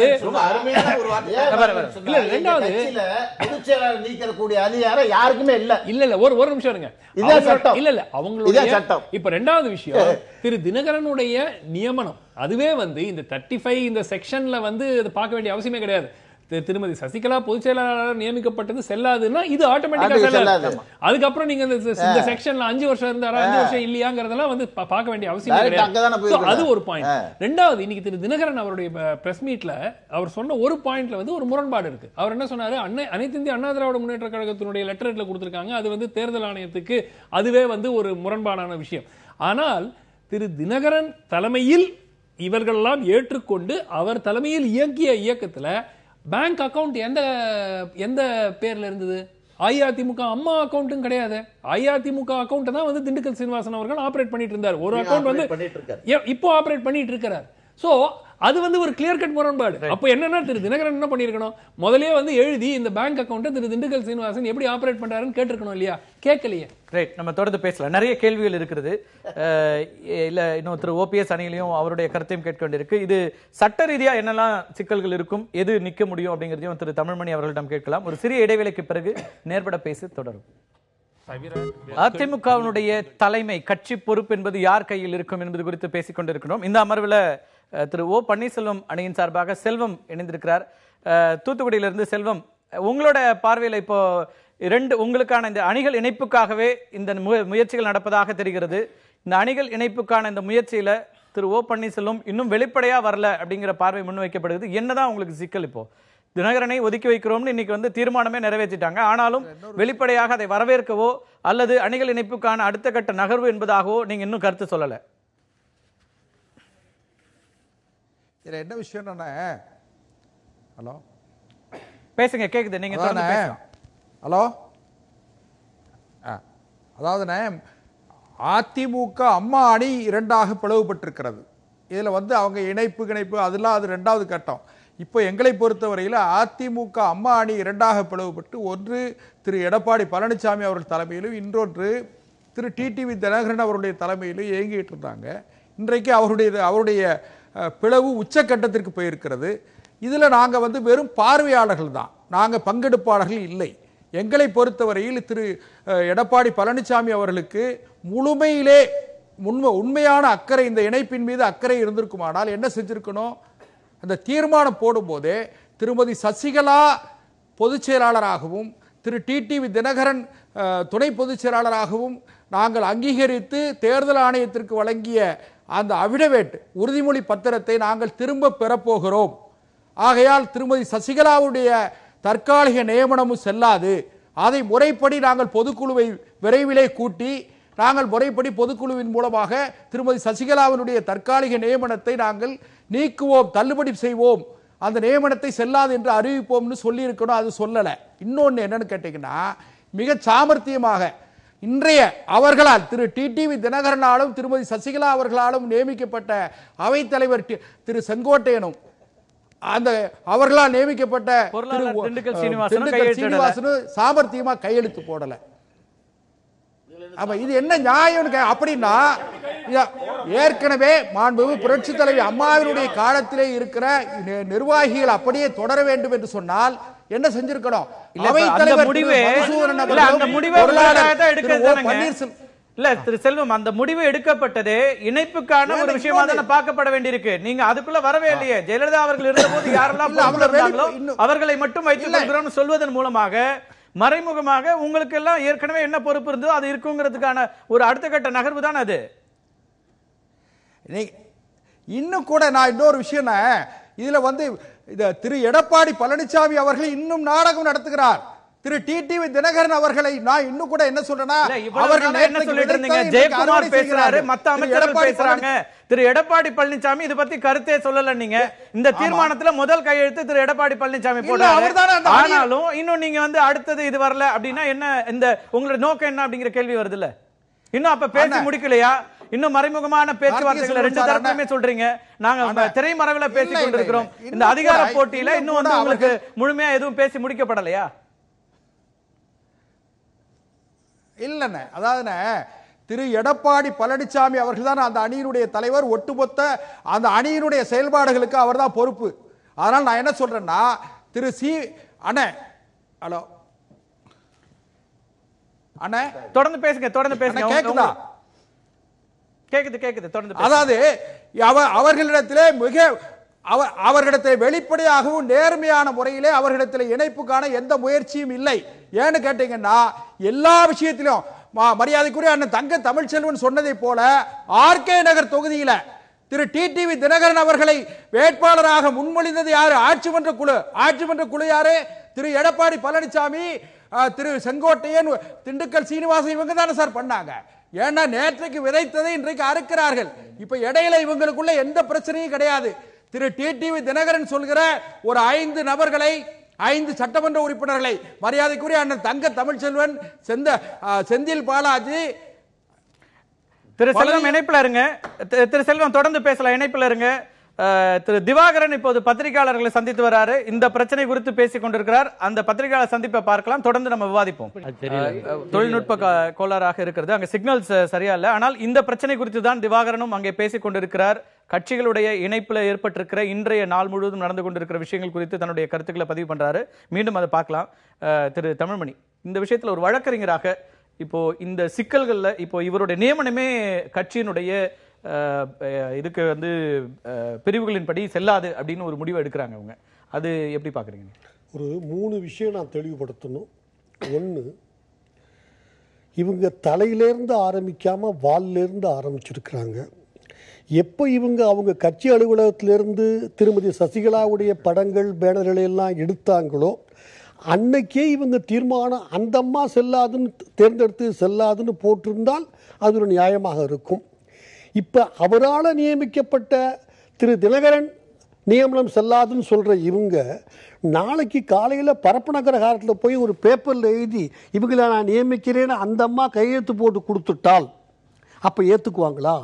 நீக்கக்கூடிய அதிகாரம் யாருக்குமே இல்ல. இல்ல ஒரு நிமிஷம் இருங்க. இல்ல அவங்களுடைய இப்ப ரெண்டாவது விஷயம் திரு தினகரனுடைய நியமனம், அதுவே வந்து இந்த 35 இந்த செக்ஷன்ல வந்து பார்க்க வேண்டிய அவசியமே கிடையாது. திருமதி சசிகலா பொதுச் செயலாளர் நியமிக்கப்பட்டது செல்லாதுன்னா இது ஆட்டோமேட்டிக்கா செல்லாது. அதுக்கப்புறம் நீங்க இந்த செக்ஷன்ல 5 வருஷம் இருந்தாரா 5 வருஷம் இல்லையாங்கிறதெல்லாம் வந்து பார்க்க வேண்டிய அவசியம் கிடையாது. அது ஒரு பாயிண்ட். ரெண்டாவது, இன்னைக்கு திரு தினகரன் அவருடைய பிரஸ் மீட்ல அவர் சொன்ன ஒரு பாயிண்ட்ல வந்து ஒரு முரண்பாடு இருக்கு. அவர் என்ன சொன்னாரு, அனைத்து இந்திய அண்ணா திராவிட முன்னேற்ற கழகத்தினுடைய லெட்டர்ல கொடுத்திருக்காங்க, அது வந்து தேர்தல் ஆணையத்துக்கு அதுவே வந்து ஒரு முரண்பாடான விஷயம். ஆனால் திரு தினகரன் தலைமையில் இவர்களெல்லாம் ஏற்றுக்கொண்டு அவர் தலைமையில் இயங்கிய இயக்கத்துல பேங்க் அக்கவுண்ட் எந்த பேர்ல இருந்தது? அஇஅதிமுக அம்மா அக்கவுண்டும் கிடையாது. அஇஅதிமுக அக்கவுண்ட் தான் வந்து திண்டுக்கல் சீனிவாசன் அவர்கள் ஆபரேட் பண்ணிட்டு இருந்தார். ஒரு அக்கவுண்ட் வந்து இப்போ ஆபரேட் பண்ணிட்டு இருக்கிறார். சோ அது வந்து ஒரு கிளியர் கட் முரண்பாடு. அப்ப என்னன்னா திரு தினகரன் என்ன பண்ணிருக்கணும், முதலே வந்து எழுதி இந்த பேங்க் அக்கவுண்ட் திரு திண்டுக்கல் சீனிவாசன் எப்படி ஆபரேட் பண்றாருன்னு கேட்டிருக்கணும் இல்லையா? கேட்கலையே. ரைட், நம்ம தொடர்ந்து பேசலாம். நிறைய கேள்விகள் இருக்கிறது. இல்ல இன்னும் திரு ஓபிஎஸ் அணியிலையும் அவருடைய கருத்தையும் கேட்க வேண்டியிருக்கு. இது சட்ட ரீதியா என்னெல்லாம் சிக்கல்கள் இருக்கும், எது நிக்க முடியும் அப்படிங்கிறதையும் திரு தமிழ்மணி அவர்களிடம் கேட்கலாம். ஒரு சிறிய இடைவேளைக்கு பிறகு நேர்பட பேசி தொடரும். அதிமுகவினுடைய தலைமை கட்சி பொறுப்பு என்பது யார் கையில் இருக்கும் என்பது குறித்து பேசிக் கொண்டிருக்கிறோம். இந்த அமர்வில் திரு ஓ பன்னீர்செல்வம் அணியின் சார்பாக செல்வம் இணைந்திருக்கிறார். தூத்துக்குடியிலிருந்து செல்வம், உங்களோட பார்வையில் இப்போ உங்களுக்கான இந்த அணிகள் இணைப்புக்காகவே இந்த முயற்சிகள் நடப்பதாக தெரிகிறது. இந்த அணிகள் இணைப்புக்கான இந்த முயற்சியில திரு ஓ பன்னீர்செல்வம் இன்னும் வெளிப்படையா வரல அப்படிங்கிற பார்வை முன்வைக்கப்படுகிறது. என்னதான் உங்களுக்கு சிக்கல்? இப்போ தினகரனை ஒதுக்கி வைக்கிறோம்னு இன்னைக்கு வந்து தீர்மானமே நிறைவேற்றிட்டாங்க. ஆனாலும் வெளிப்படையாக அதை வரவேற்கவோ அல்லது அணிகள் இணைப்புக்கான அடுத்த கட்ட நகர்வு என்பதாகவோ நீங்க இன்னும் கருத்து சொல்லல. இதுல என்ன விஷயம்னா, ஹலோ பேசுங்க, கேக்குது, நீங்க தொடர்ந்து பேசலாம். ஹலோ அதாவதுண்ணே, அதிமுக அம்மா அணி இரண்டாக பிளவுபட்டிருக்கிறது. இதில் அவங்க இணைப்பு அதெல்லாம் அது 2வது கட்டம். இப்போ எங்களை பொறுத்தவரையில் அதிமுக அம்மா அணி இரண்டாக பிளவுபட்டு, ஒன்று திரு எடப்பாடி பழனிசாமி அவர்கள் தலைமையிலும், இன்னொன்று திரு டிடிவி தினகரன் அவருடைய தலைமையிலும் இயங்கிட்டு இருந்தாங்க. இன்றைக்கு அவருடைய பிளவு உச்சக்கட்டத்திற்கு போயிருக்கிறது. இதில் நாங்கள் வெறும் பார்வையாளர்கள் தான், நாங்கள் பங்கெடுப்பாளர்கள் இல்லை. எங்களை பொறுத்தவரையில் திரு எடப்பாடி பழனிசாமி அவர்களுக்கு முழுமையிலே உண்மையான அக்கறை, இந்த இணைப்பின் மீது அக்கறை இருந்திருக்குமானால் என்ன செஞ்சிருக்கணும்? அந்த தீர்மானம் போடும்போதே திருமதி சசிகலா பொதுச் செயலாளராகவும் திரு டிடிவி தினகரன் துணை பொதுச் செயலாளராகவும் நாங்கள் அங்கீகரித்து தேர்தல் ஆணையத்திற்கு வழங்கிய அந்த அபிடவேட் உறுதிமொழி பத்திரத்தை நாங்கள் திரும்ப பெறப்போகிறோம். ஆகையால் திருமதி சசிகலாவுடைய தற்காலிக நியமனமும் செல்லாது. அதை முறைப்படி நாங்கள் பொதுக்குழுவை விரைவிலே கூட்டி நாங்கள் முறைப்படி பொதுக்குழுவின் மூலமாக திருமதி சசிகலாவினுடைய தற்காலிக நியமனத்தை நாங்கள் நீக்குவோம், தள்ளுபடி செய்வோம், அந்த நியமனத்தை செல்லாது என்று அறிவிப்போம்னு சொல்லியிருக்கணும். அது சொல்லலை. இன்னொன்று என்னன்னு கேட்டீங்கன்னா, மிக சாமர்த்தியமாக இன்றைய அவர்களால் திரு டிடிவி தினகரனாலும் திருமதி சசிகலா அவர்களாலும் நியமிக்கப்பட்ட அவைத்தலைவர் திரு செங்கோட்டையனும் அந்த அவர்களால் நியமிக்கப்பட்ட திண்டுக்கல் சீனிவாசனும் சாமர்த்தியமா கையெழுத்து போடல. இது என்ன நியாயம் அப்படின்னா, ஏற்கனவே மாண்புமிகு புரட்சி தலைவி அம்மாவினுடைய காலத்திலே இருக்கிற நிர்வாகிகள் அப்படியே தொடர வேண்டும் என்று சொன்னால் என்ன செஞ்சிருக்கணும்? இல்ல திரு செல்வம், அந்த முடிவு எடுக்கப்பட்டதே இணைப்புக்கான ஒரு விஷயமா தானே பார்க்கப்பட வேண்டியிருக்கு. நீங்க அதுக்குள்ள வரவே இல்லையே. ஜெயலலிதா அவர்கள் இருந்தபோது யாரெல்லாம் அவர்களை மட்டும் வைத்துக் கொள்கிறோம் சொல்வதன் மூலமாக மறைமுகமாக உங்களுக்கு எல்லாம் ஏற்கனவே என்ன பொறுப்பு இருந்தோ அது இருக்குங்கிறதுக்கான ஒரு அடுத்த கட்ட நகர்வு தான் அது. இன்னும் கூட நான் இன்னொரு விஷயம், இதுல திரு எடப்பாடி பழனிசாமி அவர்கள் இன்னும் நாடகம் நடத்துகிறார். திரு டிடிவி தினகரன் அவர்களை நான் இன்னும் கூட என்ன சொல்றேன்னா, அவர்கள் என்ன சொல்லிட்டு இருந்தீங்க? ஜெயக்குமார் பேசுறாரு, மத்த அமைச்சர்கள் பேசுறாங்க, திரு எடப்பாடி பழனிசாமி இத பத்தி கருத்தே சொல்லல. நீங்க இந்த தீர்மானத்துல முதல் கையெழுத்து திரு எடப்பாடி பழனிசாமி போட்டாரு. ஆனாலும் இன்னும் நீங்க அடுத்தது இது வரல அப்படின்னா என்ன, இந்த உங்களோட நோக்கம் என்ன அப்படிங்கிற கேள்வி வருது இல்ல? இன்னும் அப்ப பேசி முடிக்கலையா? இன்னும் மறைமுகமான பேச்சுவார்த்தைகளை ரெண்டு தரப்புமே சொல்றீங்க. நாங்க திரைமறைவுல பேசி கொண்டிருக்கிறோம். இந்த அதிகார போட்டியில இன்னும் உங்களுக்கு முழுமையா எதுவும் பேசி முடிக்கப்படலையா? இல்லண்ணே, அதாவது திரு எடப்பாடி பழனிசாமி அவர்கள் தான் அந்த அணியினுடைய தலைவர். ஒட்டுமொத்த அந்த அணியினுடைய செயல்பாடுகளுக்கு அவர் தான் பொறுப்பு. அதனால் நான் என்ன சொல்றேன்னா, திரு அண்ணே, ஹலோ அண்ணே, தொடர்ந்து பேசுங்க, தொடர்ந்து பேசுங்க. கேக்குதா? கேக்குது தொடர்ந்து. அதாவது அவர்களிடத்திலே அவர்களிடத்தில் வெளிப்படையாகவும் நேர்மையான முறையிலே அவர்களிடத்தில் இணைப்புக்கான எந்த முயற்சியும் இல்லை. ஏன்னு கேட்டீங்கன்னா, எல்லா விஷயத்திலும் மரியாதைக்குரிய அண்ணன் தங்க தமிழ்ச்செல்வன் சொன்னதை போல ஆர்கே நகர் தொகுதியில திரு டிடிவி தினகரன் அவர்களை வேட்பாளராக முன்மொழிந்தது யாரு? ஆட்சி மன்ற குழு யாரு? திரு எடப்பாடி பழனிசாமி, திரு செங்கோட்டையன், திண்டுக்கல் சீனிவாசன், இவங்க தானே சார் பண்ணாங்க. ஏன்னா நேற்றைக்கு விதைத்ததை இன்றைக்கு அறுக்கிறார்கள். இப்ப இடையில இவங்களுக்குள்ள எந்த பிரச்சனையும் கிடையாது. திரு டிடிவி தினகரன் சொல்கிற ஒரு 5 நபர்களை, 5 சட்டமன்ற உறுப்பினர்களை, மரியாதைக்குரிய அண்ணன் தங்க தமிழ்ச்செல்வன், செந்தில் பாலாஜி, திரு செல்வம் இணைப்புல இருங்க. திரு செல்வம் தொடர்ந்து பேசலாம், இணைப்புல இருங்க. திரு திவாகரன் இப்போது பத்திரிகையாளர்களை சந்தித்து வராரு. இந்த பிரச்சனை குறித்து பேசிக் கொண்டிருக்கிறார். அந்த பத்திரிகையாளர் சந்திப்பை பார்க்கலாம், தொடர்ந்து நம்ம விவாதிப்போம். தொழில்நுட்ப கோளாறாக இருக்கிறது, அங்க சிக்னல்ஸ் சரியா இல்ல. ஆனால் இந்த பிரச்சனை குறித்து தான் திவாகரனும் அங்கே பேசிக் கொண்டிருக்கிறார். கட்சிகளுடைய இணைப்புல ஏற்பட்டிருக்கிற இன்றைய நாள் முழுவதும் நடந்து கொண்டிருக்கிற விஷயங்கள் குறித்து தன்னுடைய கருத்துக்களை பதிவு பண்றாரு. மீண்டும் அதை பார்க்கலாம். திரு தமிழ்மணி, இந்த விஷயத்துல ஒரு வழக்கறிஞராக இப்போ இந்த சிக்கல்கள்ல இப்போ இவருடைய நியமனமே கட்சியினுடைய இதுக்கு பிரிவுகளின்படி செல்லாது அப்படின்னு ஒரு முடிவு எடுக்கிறாங்க அவங்க, அது எப்படி பாக்குறீங்க? ஒரு 3 விஷயம் நான் தெளிவுபடுத்தணும். ஒன்று, இவங்க தலையிலேருந்து ஆரம்பிக்காம வாலிலேருந்து ஆரம்பிச்சிருக்கிறாங்க. எப்போ அவங்க கட்சி அலுவலகத்திலிருந்து திருமதி சசிகலாவுடைய படங்கள் பேனர்களை எல்லாம் எடுத்தாங்களோ அன்னைக்கே இவங்க தீர்மானம் அந்த அம்மா செல்லாதுன்னு தேர்ந்தெடுத்து செல்லாதுன்னு போட்டிருந்தால் அது ஒரு நியாயமாக இருக்கும். இப்போ அவரால் நியமிக்கப்பட்ட திரு தினகரன் நியமனம் செல்லாதுன்னு சொல்கிற இவங்க நாளைக்கு காலையில் பரப்பனகரகாரத்தில் போய் ஒரு பேப்பரில் எழுதி இவங்களை நான் நியமிக்கிறேன்னு அந்த அம்மா கையெழுத்து போட்டு கொடுத்துட்டால் அப்போ ஏற்றுக்குவாங்களா?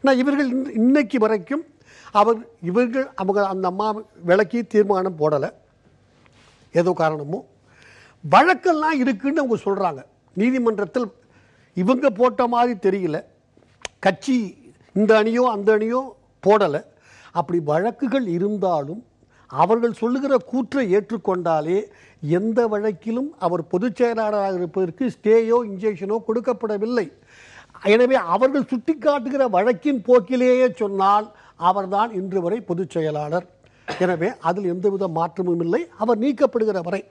நான் இவர்கள் இன்னைக்கு வரைக்கும் அவங்க அந்த அம்மா விலக்கி தீர்மானம் போடலை, ஏதோ காரணமோ வழக்கெல்லாம் இருக்குன்னு அவங்க சொல்கிறாங்க. நீதிமன்றத்தில் இவங்க போட்ட மாதிரி தெரியல, கட்சி இந்த அணியோ அந்த அணியோ போடலை. அப்படி வழக்குகள் இருந்தாலும் அவர்கள் சொல்லுகிற கூற்றை ஏற்றுக்கொண்டாலே எந்த வழக்கிலும் அவர் பொதுச் செயலாளராக இருப்பதற்கு ஸ்டேயோ இன்ஜெக்ஷனோ கொடுக்கப்படவில்லை. எனவே அவர்கள் சுட்டிக்காட்டுகிற வழக்கின் போக்கிலேயே சொன்னால் அவர்தான் இன்று வரை பொதுச் செயலாளர். எனவே அதில் எந்தவித மாற்றமும் இல்லை. அவர் நீக்கப்படுகிற வரை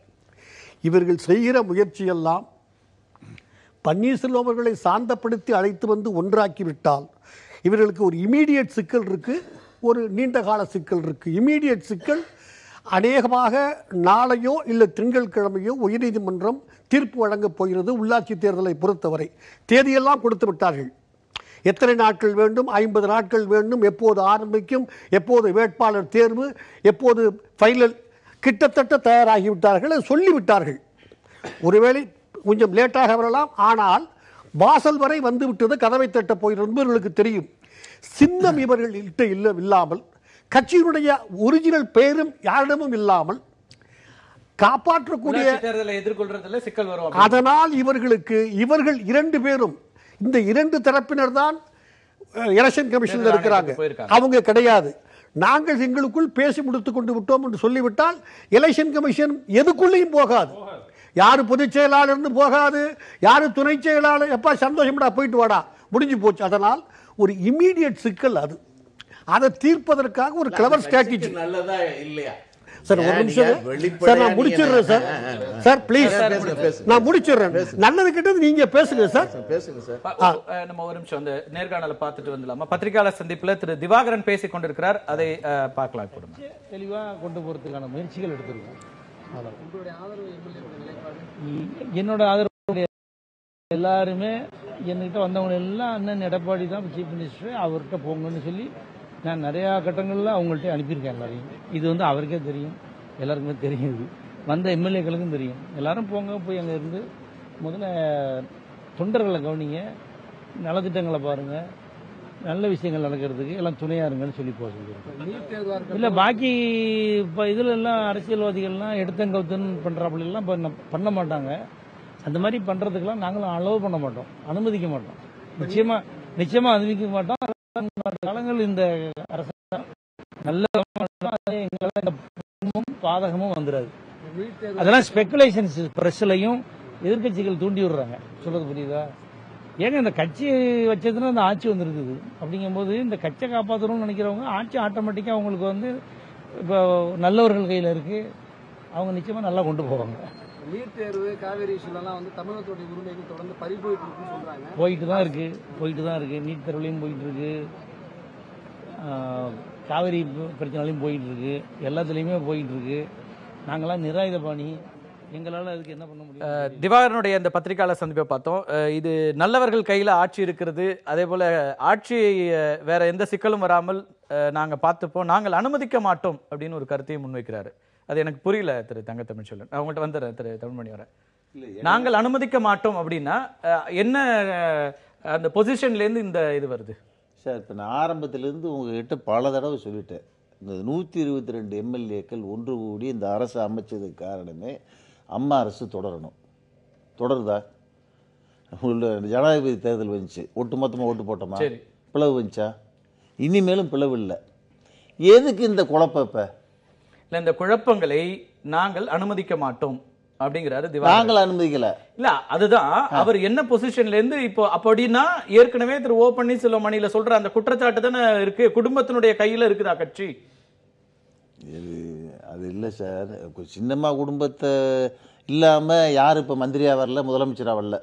இவர்கள் செய்கிற முயற்சியெல்லாம் பன்னீர்செல்வம் அவர்களை சாந்தப்படுத்தி அழைத்து வந்து ஒன்றாக்கிவிட்டால் இவர்களுக்கு ஒரு இமீடியட் சிக்கல் இருக்குது, ஒரு நீண்ட கால சிக்கல் இருக்குது. இமீடியட் சிக்கல் அநேகமாக நாளையோ இல்லை திங்கட்கிழமையோ உயர்நீதிமன்றம் தீர்ப்பு வழங்கப் போகிறது. உள்ளாட்சி தேர்தலை பொறுத்தவரை தேதியெல்லாம் கொடுத்து விட்டார்கள். எத்தனை நாட்கள் வேண்டும், 50 நாட்கள் வேண்டும், எப்போது ஆரம்பிக்கும், எப்போது வேட்பாளர் தேர்வு, எப்போது ஃபைனல் கிட்டத்தட்ட தயாராகிவிட்டார்கள், சொல்லிவிட்டார்கள். ஒருவேளை கொஞ்சம் லேட்டாக வரலாம், ஆனால் வாசல் வரை வந்துவிட்டது, கதவை தட்ட போகிறது என்பவர்களுக்கு தெரியும். சின்னம் இவர்கள்கிட்ட இல்லாமல், கட்சியினுடைய ஒரிஜினல் பெயரும் யாரிடமும் இல்லாமல் காப்பாற்றக்கூடிய எதிர்கொள்றதுல சிக்கல் வரும். அதனால் இவர்கள் 2 பேரும், இந்த 2 தரப்பினர் தான் எலெக்ஷன் கமிஷன்ல இருக்கிறாங்க, அவங்க கிடையாது. நாங்கள் எங்களுக்குள் பேசி முடித்துக் கொண்டு விட்டோம் என்று சொல்லிவிட்டால் எலெக்ஷன் கமிஷன் எதுக்குள்ளேயும் போகாது. யாரு பொதுச் செயலாளர்னு போகாது, யாரு துணை செயலாளர், எப்பா சந்தோஷம்டா போயிட்டு வாடா, முடிஞ்சு போச்சு. அதனால் ஒரு இமீடியட் சிக்கல் அது. அதை தீர்ப்பதற்காக ஒரு கிளவர் ஸ்ட்ராட்டஜி. நல்லதா இல்லையா சார், ஒரு நிமிஷம் சார், நான் முடிச்சிடுறேன் சார். சார் ப்ளீஸ், நான் முடிச்சிடுறேன். நல்லது கிட்டது நீங்க பேசுங்க சார். பேசுங்க சார். நம்ம ஒரு நிமிஷம் அந்த நேர்காணலை பார்த்துட்டு வந்துடலாமா? பத்திரிகையாளர் சந்திப்புல திரு திவாகரன் பேசிக் கொண்டிருக்கிறார், அதை பார்க்கலாம். தெளிவா கொண்டு போறதுக்கான முயற்சிகள் எடுத்திருக்கோம். என்னோட ஆதரவு எல்லாருமே என்கிட்ட வந்தவங்க எல்லாம் அண்ணன் எடப்பாடி தான் சீஃப் மினிஸ்டர், அவர்கிட்ட போங்கன்னு சொல்லி நான் நிறையா கட்டங்களில் அவங்கள்ட்ட அனுப்பியிருக்கேன் எல்லாரையும். இது வந்து அவருக்கே தெரியும், எல்லாருக்குமே தெரியும், இது வந்த எம்எல்ஏக்களுக்கும் தெரியும். எல்லாரும் போங்க, போய் அங்கே இருந்து முதல்ல தொண்டர்களை கவனிங்க, நலத்திட்டங்களை பாருங்க, நல்ல விஷயங்கள் நடக்கிறதுக்கு எல்லாம் துணையா இருங்கன்னு சொல்லி போக சொல்லியிருக்கோம். இல்லை பாக்கி இப்போ இதுல எல்லாம் அரசியல்வாதிகள்லாம் எடுத்தங்கவுத்தன் பண்றாப்புல எல்லாம் பண்ண மாட்டாங்க. அந்த மாதிரி பண்றதுக்கெல்லாம் நாங்களும் அலோவ் பண்ண மாட்டோம், அனுமதிக்க மாட்டோம், நிச்சயமா அனுமதிக்க மாட்டோம். காலங்கள் இந்த அரசாங்கம் நல்ல பாதகமும் வந்துடாது. அதெல்லாம் ஸ்பெகுலேஷன்ஸ் பிரஸ்லையும் எதிர்கட்சிகள் தூண்டி விடுறாங்க. சொல்றது புரியுதா? ஏங்க இந்த கட்சி வச்சதுன்னா அந்த ஆட்சி வந்துருக்குது. அப்படிங்கும்போது இந்த கட்சியை காப்பாற்றணும்னு நினைக்கிறவங்க ஆட்சி ஆட்டோமேட்டிக்காக அவங்களுக்கு வந்து இப்போ நல்லவர்கள் கையில் இருக்கு, அவங்க நிச்சயமா நல்லா கொண்டு போவாங்க. நீட் தேர்வு, காவேரி இஷ்யூலாம் வந்து தமிழகத்துடைய உரிமைகள் தொடர்ந்து பறிபோயிட்டு இருக்குன்னு சொல்றாங்க. போயிட்டு தான் இருக்கு. நீட் தேர்வுலையும் போயிட்டு இருக்கு, காவேரி பிரச்சனைலையும் போயிட்டு இருக்கு, எல்லாத்துலேயுமே போயிட்டு இருக்கு. நாங்களாம் நிராயுத பாணி, எங்களால் அதுக்கு என்ன பண்ண முடியும்? திவாகரனுடைய அந்த பத்திரிகையாளர் சந்திப்பை பார்த்தோம். இது நல்லவர்கள் கையில் ஆட்சி இருக்கிறது, அதே போல ஆட்சி வேற எந்த சிக்கலும் வராமல் நாங்கள் பார்த்துப்போம், நாங்கள் அனுமதிக்க மாட்டோம் அப்படின்னு ஒரு கருத்தையும் முன்வைக்கிறாரு. அது எனக்கு புரியல திரு தங்க தமிழ்ச்செல்வன். நான் உங்கள்கிட்ட வந்துடுறேன் திரு தமிழ்மணி வரேன். நாங்கள் அனுமதிக்க மாட்டோம் அப்படின்னா என்ன அந்த பொசிஷன்லேருந்து இந்த இது வருது சார்? இப்போ நான் ஆரம்பத்திலேருந்து உங்ககிட்ட பல தடவை சொல்லிட்டேன், இந்த 122 எம்எல்ஏக்கள் ஒன்று கூடி இந்த அரசு அமைச்சதுக்கு காரணமே அம்மா அரசு தொடரணும். தொடருதா? உங்களோட ஜனாதிபதி தேர்தல் வந்துச்சு, ஒட்டுமொத்தமாக ஓட்டு போட்டோமா? பிளவு வந்துச்சா? இனிமேலும் பிளவு இல்லை. எதுக்கு இந்த குழப்பப்ப? இல்லை, இந்த குழப்பங்களை நாங்கள் அனுமதிக்க மாட்டோம் அப்படிங்கிறாரு. நாங்கள் அனுமதிக்கல. இல்ல, அதுதான் அவர் என்ன பொசிஷன்ல இருந்து இப்போ அப்படின்னா ஏற்கனவே திரு ஓ பன்னீர்செல்வம் மணியில சொல்ற அந்த குற்றச்சாட்டு தானே இருக்கு. குடும்பத்தினுடைய கையில இருக்குதா கட்சி? அது இல்லை சார். சின்னம்மா குடும்பத்தை இல்லாம யாரு இப்ப மந்திரியா வரல, முதலமைச்சரா வரல.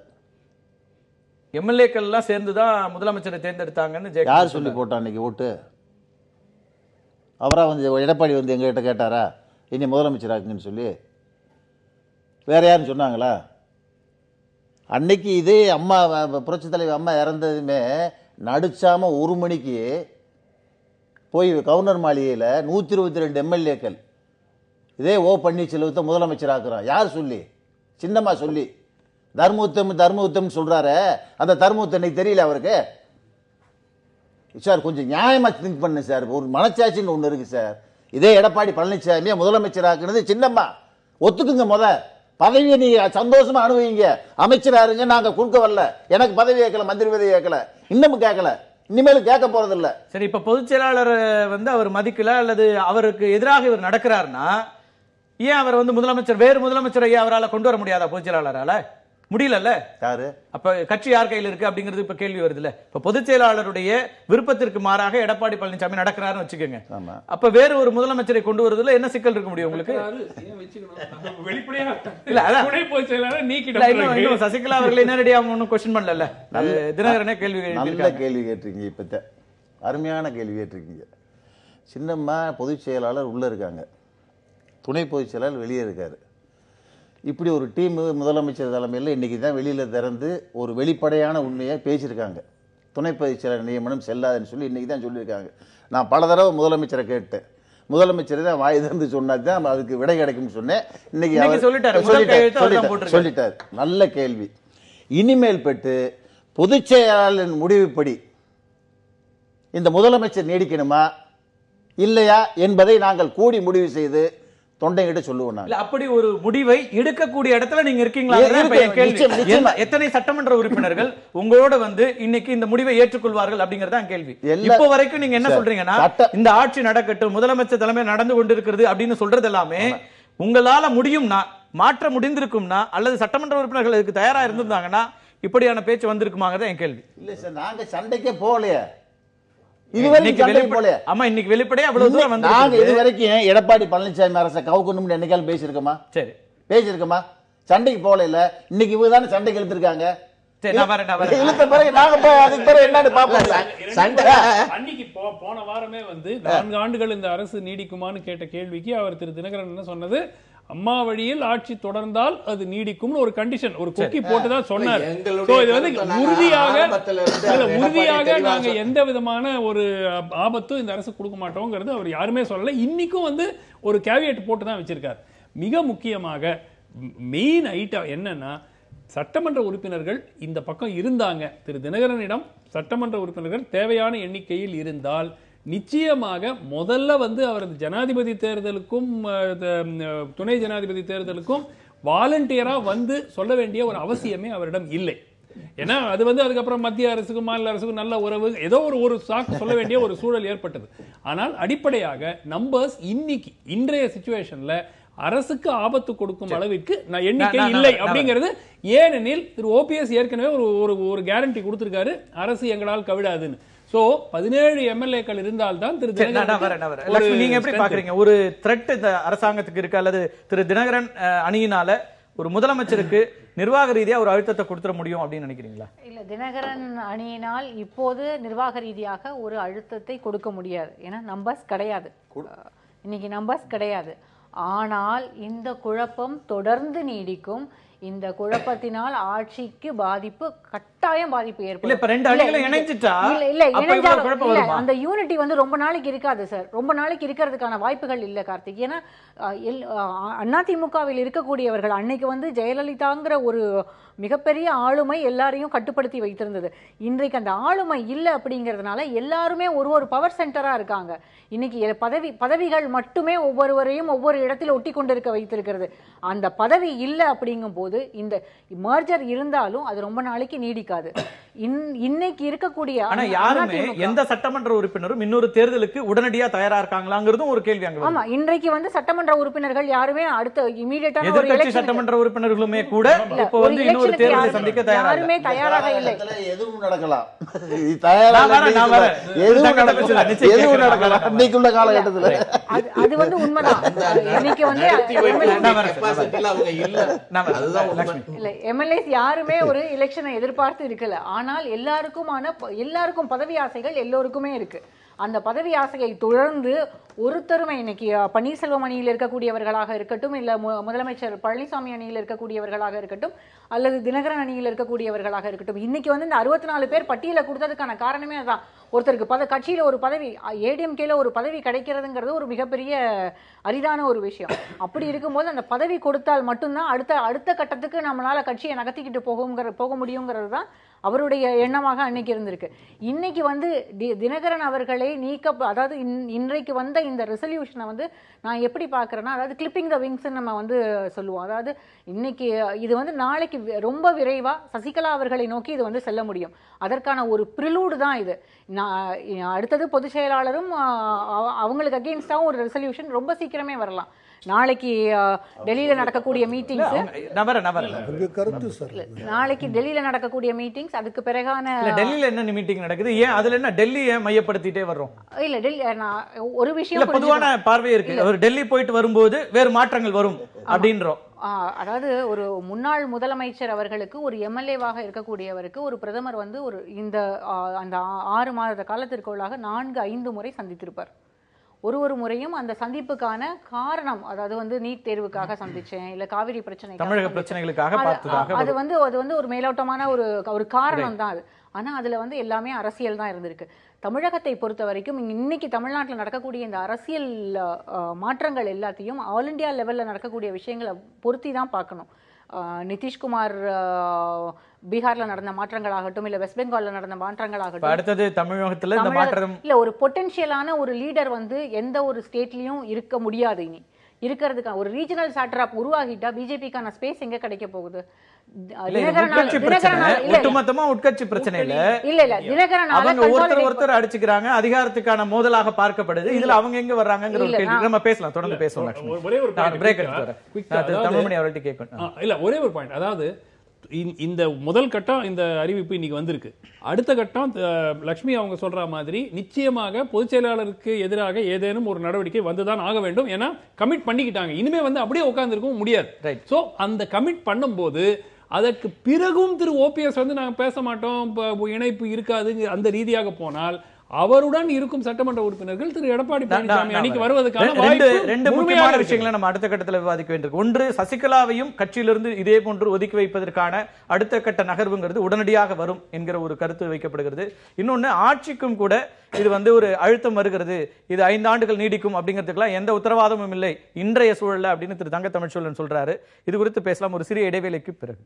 எம்எல்ஏக்கள் எல்லாம் சேர்ந்துதான் முதலமைச்சரை தேர்ந்தெடுத்தாங்கன்னு யார் சொல்லி போட்டான் அன்னைக்கு ஓட்டு? அவரா வந்து எடப்பாடி வந்து எங்ககிட்ட கேட்டாரா இனி முதலமைச்சராக்குங்கன்னு சொல்லி? வேற யாரும் சொன்னாங்களா? அன்னைக்கு இதே அம்மா புரட்சி தலைவர் அம்மா இறந்ததுமே நடிச்சாம 1 மணிக்கு போய் கவர்னர் மாளிகையில் 122 எம்எல்ஏக்கள் இதே ஓ பன்னீர்செல்வத்தை முதலமைச்சராக்குறோம். யார் சொல்லி? சின்னம்மா சொல்லி. தர்மயுத்தம் சொல்றாரு. அந்த தர்மயுத்தம் இன்னைக்கு தெரியல அவருக்கு சார். கொஞ்சம் நியாயமா திங்க் பண்ணு சார். ஒரு மனச்சாட்சின்னு ஒண்ணு இருக்கு சார். இதே எடப்பாடி பழனிசாமியை முதலமைச்சராக்குனது சின்னம்மா. ஒத்துக்குங்க. பதவியை நீங்க சந்தோஷமா அனுபவிங்க. அமைச்சராருங்க. நாங்க கொடுக்க வரல. எனக்கு பதவி கேட்கல, மந்திரி பதவி கேட்கல, இன்னமும் கேட்கல, இனிமேலும் கேட்க போறது இல்ல. சரி, இப்ப பொதுச் செயலாளர் அவர் மதிக்கல அல்லது அவருக்கு எதிராக இவர் நடக்கிறாருன்னா ஏன் அவர் முதலமைச்சர் வேறு முதலமைச்சரை அவரால் கொண்டு வர முடியாதா? பொதுச் செயலாளரால முடியல. யாரு அப்ப கட்சி யார் கையில் இருக்கு அப்படிங்கிறது இப்ப கேள்வி வருது இல்ல. இப்ப பொதுச் செயலாளருடைய விருப்பத்திற்கு மாறாக எடப்பாடி பழனிசாமி நடக்கிறாருன்னு வச்சுக்கோங்க. அப்ப வேறு ஒரு முதலமைச்சரை கொண்டு வருவதில் என்ன சிக்கல் இருக்க முடியும் உங்களுக்கு? சசிகலா அவர்களை நேரடியாக ஒன்னும் கொஸ்டின் பண்ணல. தினகரனே நல்ல கேள்வி கேட்டிருக்கீங்க. இப்ப அருமையான கேள்வி கேட்டிருக்கீங்க. சின்னம்மா பொதுச் செயலாளர் உள்ள இருக்காங்க, துணை பொதுச் செயலாளர் வெளியே இருக்காரு. இப்படி ஒரு டீம் முதலமைச்சர் தலைமையில் இன்னைக்கு தான் வெளியில் திறந்து ஒரு வெளிப்படையான உண்மையை பேசியிருக்காங்க. துணை பொதுச் செயலாளர் நியமனம் செல்லாதுன்னு சொல்லி இன்னைக்கு தான் சொல்லியிருக்காங்க. நான் பல தடவை முதலமைச்சரை கேட்டேன். முதலமைச்சர் தான் வாய் திறந்து சொன்னது தான் அதுக்கு விடை கிடைக்கும்னு சொன்னேன். இன்னைக்கு சொல்லிட்டார். நல்ல கேள்வி. இனிமேல் பெற்று பொதுச் செயலாளரின் முடிவுப்படி இந்த முதலமைச்சர் நீடிக்கணுமா இல்லையா என்பதை நாங்கள் கூடி முடிவு செய்து தொண்டைகிட்ட சொல்லுவோம். அப்படி ஒரு முடிவை எடுக்கக்கூடிய இடத்துல நீங்க இருக்கீங்களா? எத்தனை சட்டமன்ற உறுப்பினர்கள் உங்களோட இன்னைக்கு இந்த முடிவை ஏற்றுக்கொள்வார்கள் அப்படிங்கறத கேள்வி. இப்போ வரைக்கும் நீங்க என்ன சொல்றீங்கன்னா இந்த ஆட்சி நடக்கட்டும், முதலமைச்சர் தலைமை நடந்து கொண்டிருக்கிறது அப்படின்னு சொல்றது எல்லாமே உங்களால முடியும்னா, மாற்ற முடிந்திருக்கும்னா, அல்லது சட்டமன்ற உறுப்பினர்கள் இதுக்கு தயாரா இருந்திருந்தாங்கன்னா இப்படியான பேச்சு வந்திருக்குமாங்கிறத என் கேள்வி. இல்ல சார், நாங்க சண்டைக்கே போகலையே. இன்னைக்கு வெளிப்படையா அவ்வளவு தூரம் வந்து நாங்க இதுவரைக்கும் எடப்பாடி பழனிசாமி அரசை கவுக்கணும்னு என்னைக்காலும் பேசியிருக்கோமா? சரி, பேசியிருக்கோமா? சண்டைக்கு போகல. இல்ல இன்னைக்கு இவங்க தானே சண்டைக்கு இழுத்துருக்காங்க. போன வாரமே 4 ஆண்டுகள் இந்த அரசு நீடிக்குமான்னு கேட்ட கேள்விக்கு அவர் திரு தினகரன் என்ன சொன்னது? அம்மா வழியில் ஆட்சி தொடர்ந்தால் அது நீடிக்கும் ஒரு கண்டிஷன், ஒரு கொக்கி போட்டுதான் சொன்னார். உறுதியாக நாங்க எந்த விதமான ஒரு ஆபத்தும் இந்த அரசு கொடுக்க மாட்டோங்கிறது அவர் யாருமே சொல்லல. இன்னைக்கும் ஒரு கேவியட் போட்டுதான் வச்சிருக்காரு. மிக முக்கியமாக மெயின் ஐட்டம் என்னன்னா, சட்டமன்ற உறுப்பினர்கள் இந்த பக்கம் இருந்தாங்க. திரு தினகரனிடம் சட்டமன்ற உறுப்பினர்கள் தேவையான எண்ணிக்கையில் இருந்தால் நிச்சயமாக முதல்ல அவர் ஜனாதிபதி தேர்தலுக்கும் துணை ஜனாதிபதி தேர்தலுக்கும் வாலண்டியரா சொல்ல வேண்டிய ஒரு அவசியமே அவரிடம் இல்லை. ஏன்னா அது அதுக்கப்புறம் மத்திய அரசுக்கும் மாநில அரசுக்கும் நல்ல உறவு, ஏதோ ஒரு சாக்கு சொல்ல வேண்டிய ஒரு சூழல் ஏற்பட்டது. ஆனால் அடிப்படையாக நம்பர்ஸ் இன்றைய சிச்சுவேஷன்ல அரசுக்கு ஆபத்து கொடுக்கும் அளவிற்கு எண்ணிக்கை இல்லை அப்படிங்கிறது. ஏனெனில் திரு ஓபிஎஸ் ஏற்கனவே ஒரு கேரண்டி கொடுத்திருக்காரு, அரசு எங்களால் கவிடாதுன்னு. சோ 17 எம்எல்ஏக்கள் இருந்தால் தான் திரு தினகரன். நீங்க எப்படி பாக்குறீங்க? ஒரு த்ரெட் இந்த அரசாங்கத்துக்கு இருக்கு அல்லது திரு தினகரன் அணியினால ஒரு முதலமைச்சருக்கு நிர்வாக ரீதியா ஒரு அழுத்தத்தை கொடுத்துட முடியும் அப்படின்னு நினைக்கிறீங்களா? இல்ல, தினகரன் அணியினால் இப்போது நிர்வாக ரீதியாக ஒரு அழுத்தத்தை கொடுக்க முடியாது. ஏன்னா நம்பர்ஸ் கிடையாது, இன்னைக்கு நம்பர்ஸ் கிடையாது. ஆனால் இந்த குழப்பம் தொடர்ந்து நீடிக்கும். இந்த குழப்பத்தினால் ஆட்சிக்கு கட்டாயம் பாதிப்பு ஏற்படும். அந்த யூனிட்டி ரொம்ப நாளைக்கு இருக்காது சார். ரொம்ப நாளைக்கு இருக்கிறதுக்கான வாய்ப்புகள் இல்ல கார்த்திக். ஏன்னா அதிமுகவில் இருக்கக்கூடியவர்கள் அன்னைக்கு ஜெயலலிதாங்கிற ஒரு மிகப்பெரிய ஆளுமை எல்லாரையும் கட்டுப்படுத்தி வைத்திருந்தது. இன்றைக்கு அந்த ஆளுமை இல்லை அப்படிங்கிறதுனால எல்லாருமே ஒரு பவர் சென்டரா இருக்காங்க. இன்னைக்கு பதவிகள் மட்டுமே ஒவ்வொருவரையும் ஒவ்வொரு இடத்தில் ஒட்டி கொண்டிருக்க வைத்திருக்கிறது. அந்த பதவி இல்லை அப்படிங்கும் போது இந்த மர்ஜர் இருந்தாலும் அது ரொம்ப நாளைக்கு நீடிக்காது. இன்னைக்கு இருக்கக்கூடிய யாருமே எந்த சட்டமன்ற உறுப்பினரும் இன்னொரு தேர்தலுக்கு உடனடியா தயாரா இருக்காங்களாங்கிறதும் ஒரு கேள்வி அங்க. ஆமா, இன்றைக்கு சட்டமன்ற உறுப்பினர்கள் யாருமே அடுத்த இமீடியட்டா எதிர்க்கட்சி சட்டமன்ற உறுப்பினர்களுமே கூட இப்போ இன்னொரு தேர்தலை சந்திக்க யாருமே தயாராக இல்லை. எதுவும் நடக்கலாம், எதுவும் நடக்கலாம் இன்னைக்குள்ள காலகட்டத்தில். அது உண்மைதான். இன்னைக்கு எம்எல்ஏஸ் யாருமே ஒரு எலெக்ஷனை எதிர்பார்த்து இருக்கல. ஆனால் எல்லாருக்கும் பதவி ஆசைகள் எல்லோருக்குமே இருக்கு. அந்த பதவி ஆசையை தொடர்ந்து ஒருத்தருமே இன்னைக்கு பன்னீர்செல்வம் அணியில் இருக்கக்கூடியவர்களாக இருக்கட்டும், இல்ல முதலமைச்சர் பழனிசாமி அணியில் இருக்கக்கூடியவர்களாக இருக்கட்டும், அல்லது தினகரன் அணியில் இருக்கக்கூடியவர்களாக இருக்கட்டும், இன்னைக்கு வந்து இந்த 64 பேர் பட்டியலை கொடுத்ததுக்கான காரணமே அதான். ஒருத்தருக்கு கட்சியில ஒரு பதவி, ஏடிஎம்கேல ஒரு பதவி கிடைக்கிறதுங்கிறது ஒரு மிகப்பெரிய அரிதான ஒரு விஷயம். அப்படி இருக்கும்போது அந்த பதவி கொடுத்தால் மட்டும்தான் அடுத்த கட்டத்துக்கு நம்மளால கட்சியை நகர்த்திக்கிட்டு போக முடியுங்கிறது தான் அவருடைய எண்ணமாக அன்னைக்கு இருந்திருக்கு. இன்னைக்கு வந்து தினகரன் அவர்களை அதாவது இன்றைக்கு வந்த இந்த ரெசல்யூஷனை வந்து நான் எப்படி பார்க்கறேன்னா, அதாவது கிளிப்பிங் த விங்ஸ் நம்ம வந்து சொல்லுவோம். அதாவது இன்னைக்கு இது வந்து நாளைக்கு ரொம்ப விரைவா சசிகலா அவர்களை நோக்கி இது வந்து செல்ல முடியும். அதற்கான ஒரு ப்ரிலூடு தான் இது. அடுத்தது பொதுச் செயலாளரும் அவங்களுக்கு அகெயின்ஸ்டாவும் ஒரு ரெசல்யூஷன் ரொம்ப சீக்கிரமே வரலாம். நாளைக்கு டெல்லியில நடக்கக்கூடிய மீட்டிங்ஸ், நாளைக்கு டெல்லியில நடக்கக்கூடிய மீட்டிங்ஸ், அதுக்கு பிறகான டெல்லியில என்ன மீட்டிங் நடக்குது, ஏன் அதுல என்ன டெல்லியை மையப்படுத்திட்டே வர்றோம்? இல்ல டெல்லி ஒரு விஷயம் பொதுவான பார்வை இருக்கு. அவர் டெல்லி போயிட்டு வரும்போது வேறு மாற்றங்கள் வரும் அப்படின்றோம். அதாவது ஒரு முன்னாள் முதலமைச்சர் அவர்களுக்கு, ஒரு எம்எல்ஏவாக இருக்கக்கூடியவருக்கு ஒரு பிரதமர் வந்து இந்த அந்த 6 மாத காலத்திற்குள்ளாக 4-5 முறை சந்தித்திருப்பார். ஒரு முறையும் அந்த சந்திப்புக்கான காரணம், அதாவது வந்து நீட் தேர்வுக்காக சந்திச்சேன், இல்ல காவிரி பிரச்சனை, தமிழக பிரச்சனைகளுக்காக பார்த்ததாக, அது வந்து ஒரு மேலோட்டமான ஒரு காரணம் தான் அது. ஆனா அதுல வந்து எல்லாமே அரசியல் தான் இருந்திருக்கு. தமிழகத்தை பொறுத்த வரைக்கும் இன்னைக்கு தமிழ்நாட்டில் நடக்கக்கூடிய இந்த அரசியல் மாற்றங்கள் எல்லாத்தையும் ஆல் இண்டியா லெவல்ல நடக்கக்கூடிய விஷயங்களை பொருத்தி தான் பார்க்கணும். நிதிஷ்குமார் பீகார்ல நடந்த மாற்றங்களாகட்டும், இல்ல வெஸ்ட் பெங்கால்ல நடந்த மாற்றங்களாகட்டும், அடுத்தது தமிழகத்துல இந்த மாற்றம் இல்ல ஒரு பொட்டன்ஷியலான ஒரு லீடர் வந்து எந்த ஒரு ஸ்டேட்லயும் இருக்க முடியாது. இனி இருக்கிறதுக்கு ஒரு ரீஜனல் சாட்ராப் உருவாகிட்டா பிஜேபிக்கான ஸ்பேஸ் எங்க கிடைக்க போகுது? உட்கட்சி பிரச்சனை இல்ல, ஒருத்தர் அடிச்சுக்கிறாங்க, அதிகாரத்துக்கான மோதலாக பார்க்கப்படுது. இதுல அவங்க எங்க வர்றாங்க நம்ம பேசலாம், தொடர்ந்து பேசலாம். ஒரே ஒரு பாயிண்ட், அதாவது இந்த முதல் கட்டம் இந்த அறிவிப்பு இன்னைக்கு வந்திருக்கு. அடுத்த கட்டம் லட்சுமி அவங்க சொல்ற மாதிரி நிச்சயமாக பொதுச் செயலாளருக்கு எதிராக ஏதேனும் ஒரு நடவடிக்கை வந்துதான் ஆக வேண்டும். ஏன்னா கமிட் பண்ணிக்கிட்டாங்க. இனிமே வந்து அப்படியே உட்கார்ந்து இருக்கவும் முடியாது. சோ அந்த கமிட் பண்ணும்போது அதற்கு பிறகும் திரு ஓபிஎஸ் வந்து நாங்க பேச மாட்டோம், இணைப்பு இருக்காது அந்த ரீதியாக போனால் அவருடன் இருக்கும் சட்டமன்ற உறுப்பினர்கள் திரு எடப்பாடி பழனிசாமி அணிக்கு வருவதற்கான ரெண்டு முக்கியமான விஷயங்களை நம்ம அடுத்த கட்டத்தில் விவாதிக்க வேண்டியிருக்கு. ஒன்று, சசிகலாவையும் கட்சியிலிருந்து இதே போன்று ஒதுக்கி வைப்பதற்கான அடுத்த கட்ட நகர்வுங்கிறது உடனடியாக வரும் என்கிற ஒரு கருத்து வைக்கப்படுகிறது. இன்னொன்னு, ஆட்சிக்கும் கூட இது வந்து ஒரு அழுத்தம் வருகிறது, இது 5 ஆண்டுகள் நீடிக்கும் அப்படிங்கிறதுக்கெல்லாம் எந்த உத்தரவாதமும் இல்லை இன்றைய சூழல்ல அப்படின்னு திரு தங்க தமிழ்ச்செல்வன் சொல்றாரு. இது குறித்து பேசலாம் ஒரு சிறிய இடைவேளைக்கு பிறகு.